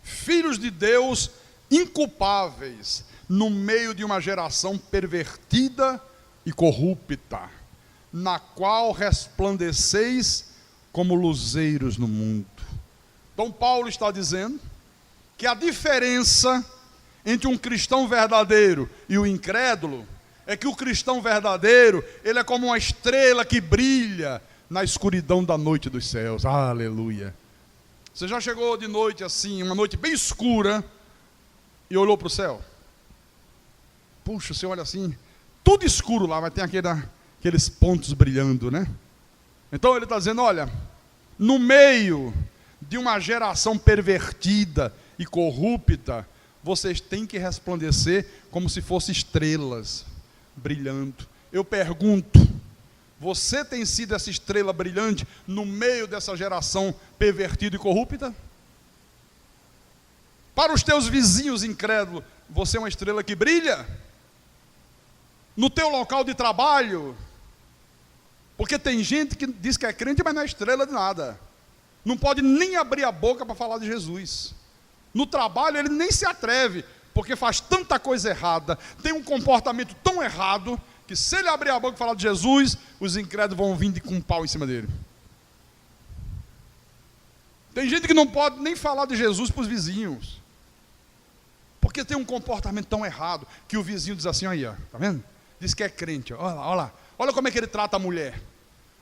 filhos de Deus inculpáveis, no meio de uma geração pervertida e corrupta, na qual resplandeceis como luzeiros no mundo. Então Paulo está dizendo que a diferença entre um cristão verdadeiro e o incrédulo é que o cristão verdadeiro, ele é como uma estrela que brilha na escuridão da noite dos céus. Aleluia. Você já chegou de noite assim, uma noite bem escura, e olhou para o céu? Puxa, você olha assim, tudo escuro lá, mas tem aqueles pontos brilhando, né? Então ele está dizendo, olha, no meio de uma geração pervertida e corrupta, vocês têm que resplandecer como se fossem estrelas brilhando. Eu pergunto, você tem sido essa estrela brilhante no meio dessa geração pervertida e corrupta? Para os teus vizinhos incrédulos, você é uma estrela que brilha? No teu local de trabalho? Porque tem gente que diz que é crente, mas não é estrela de nada. Não pode nem abrir a boca para falar de Jesus. No trabalho ele nem se atreve, porque faz tanta coisa errada, tem um comportamento tão errado, que se ele abrir a boca e falar de Jesus, os incrédulos vão vir com um pau em cima dele. Tem gente que não pode nem falar de Jesus para os vizinhos, porque tem um comportamento tão errado, que o vizinho diz assim, aí, ó, tá vendo? Diz que é crente, ó, olha lá, olha como é que ele trata a mulher,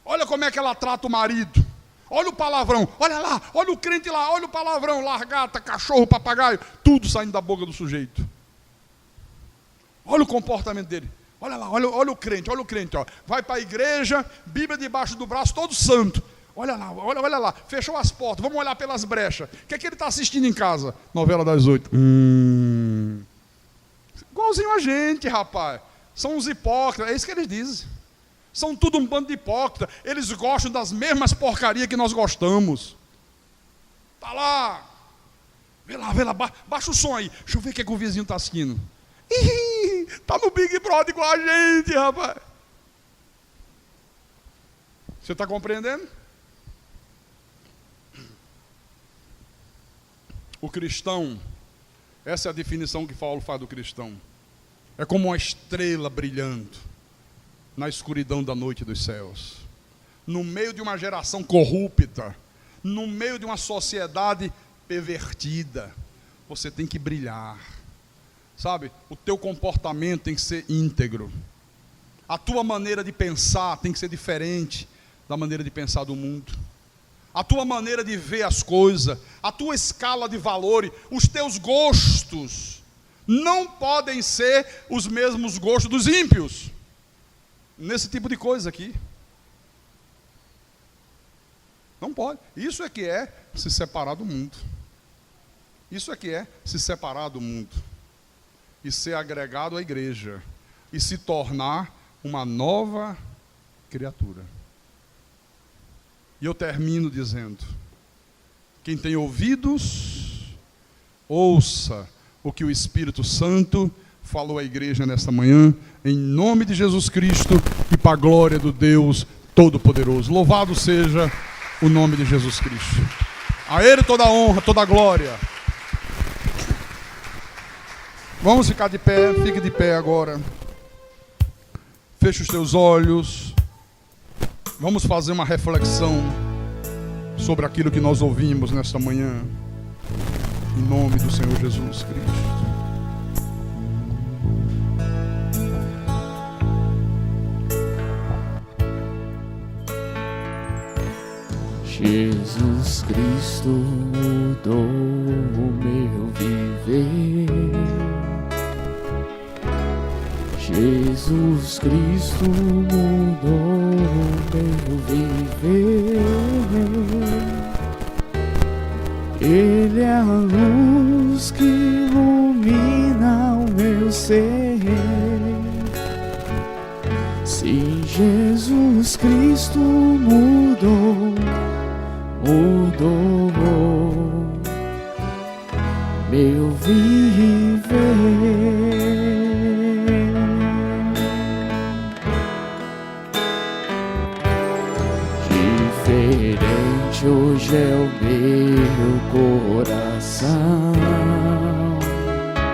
olha como é que ela trata o marido, Olha o palavrão, olha lá, olha o crente lá, olha o palavrão, largata, cachorro, papagaio, tudo saindo da boca do sujeito. Olha o comportamento dele. Olha lá, olha o crente, ó. Vai para a igreja, Bíblia debaixo do braço, todo santo. Olha lá, fechou as portas, vamos olhar pelas brechas. O que é que ele está assistindo em casa? Novela das 8. Igualzinho a gente, rapaz. São uns hipócritas, é isso que eles dizem. São tudo um bando de hipócritas. Eles gostam das mesmas porcarias que nós gostamos. Tá lá. Vê lá, baixa o som aí. Deixa eu ver o que o vizinho está assistindo. Tá no Big Brother igual a gente, rapaz. Você está compreendendo? O cristão, essa é a definição que Paulo faz do cristão. É como uma estrela brilhando na escuridão da noite dos céus. No meio de uma geração corrupta, no meio de uma sociedade pervertida, você tem que brilhar. Sabe, o teu comportamento tem que ser íntegro. A tua maneira de pensar tem que ser diferente da maneira de pensar do mundo. A tua maneira de ver as coisas, a tua escala de valores, os teus gostos, não podem ser os mesmos gostos dos ímpios. Nesse tipo de coisa aqui. Não pode. Isso é que é se separar do mundo. Isso é que é se separar do mundo. E ser agregado à igreja. E se tornar uma nova criatura. E eu termino dizendo: quem tem ouvidos, ouça o que o Espírito Santo falou à igreja nesta manhã, em nome de Jesus Cristo e para a glória do Deus Todo-Poderoso. Louvado seja o nome de Jesus Cristo. A Ele toda a honra, toda a glória. Vamos ficar de pé, fique de pé agora. Feche os teus olhos. Vamos fazer uma reflexão sobre aquilo que nós ouvimos nesta manhã. Em nome do Senhor Jesus Cristo.
Jesus Cristo mudou o meu viver. Jesus Cristo mudou o meu viver. Ele é a luz que ilumina o meu ser. Se Jesus Cristo mudou meu viver. Diferente hoje é o meu coração.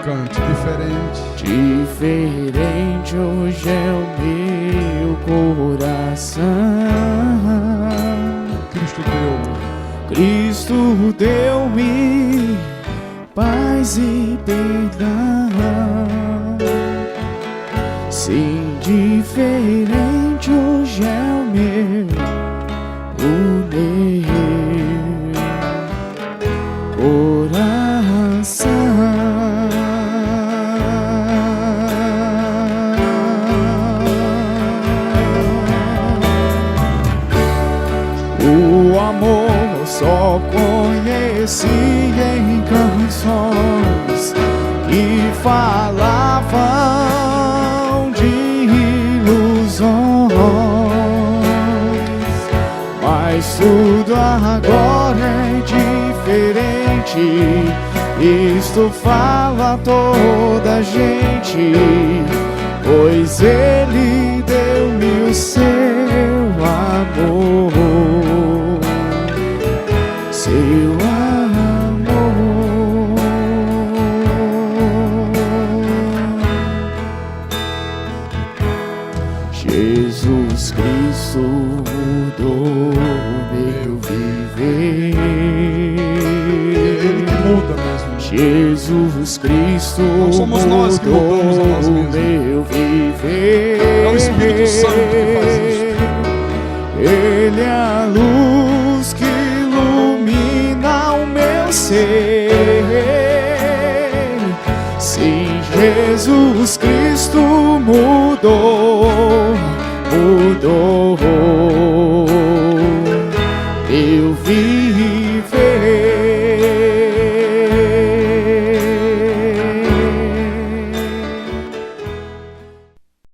Cante, diferente.
Diferente hoje é o meu coração. Cristo deu-me paz e perdão. Sim, diferente hoje é o meu coração. O amor só conheci em canções que falavam de ilusões, mas tudo agora é diferente. Isto fala a toda a gente, pois Ele deu-me o seu amor. Seu amor. Jesus Cristo mudou meu viver.
Ele que muda mesmo.
Jesus Cristo
não somos nós que mudamos a nós mesmos.
Meu viver.
É o Espírito Santo que faz isso.
Ele é a luz que ser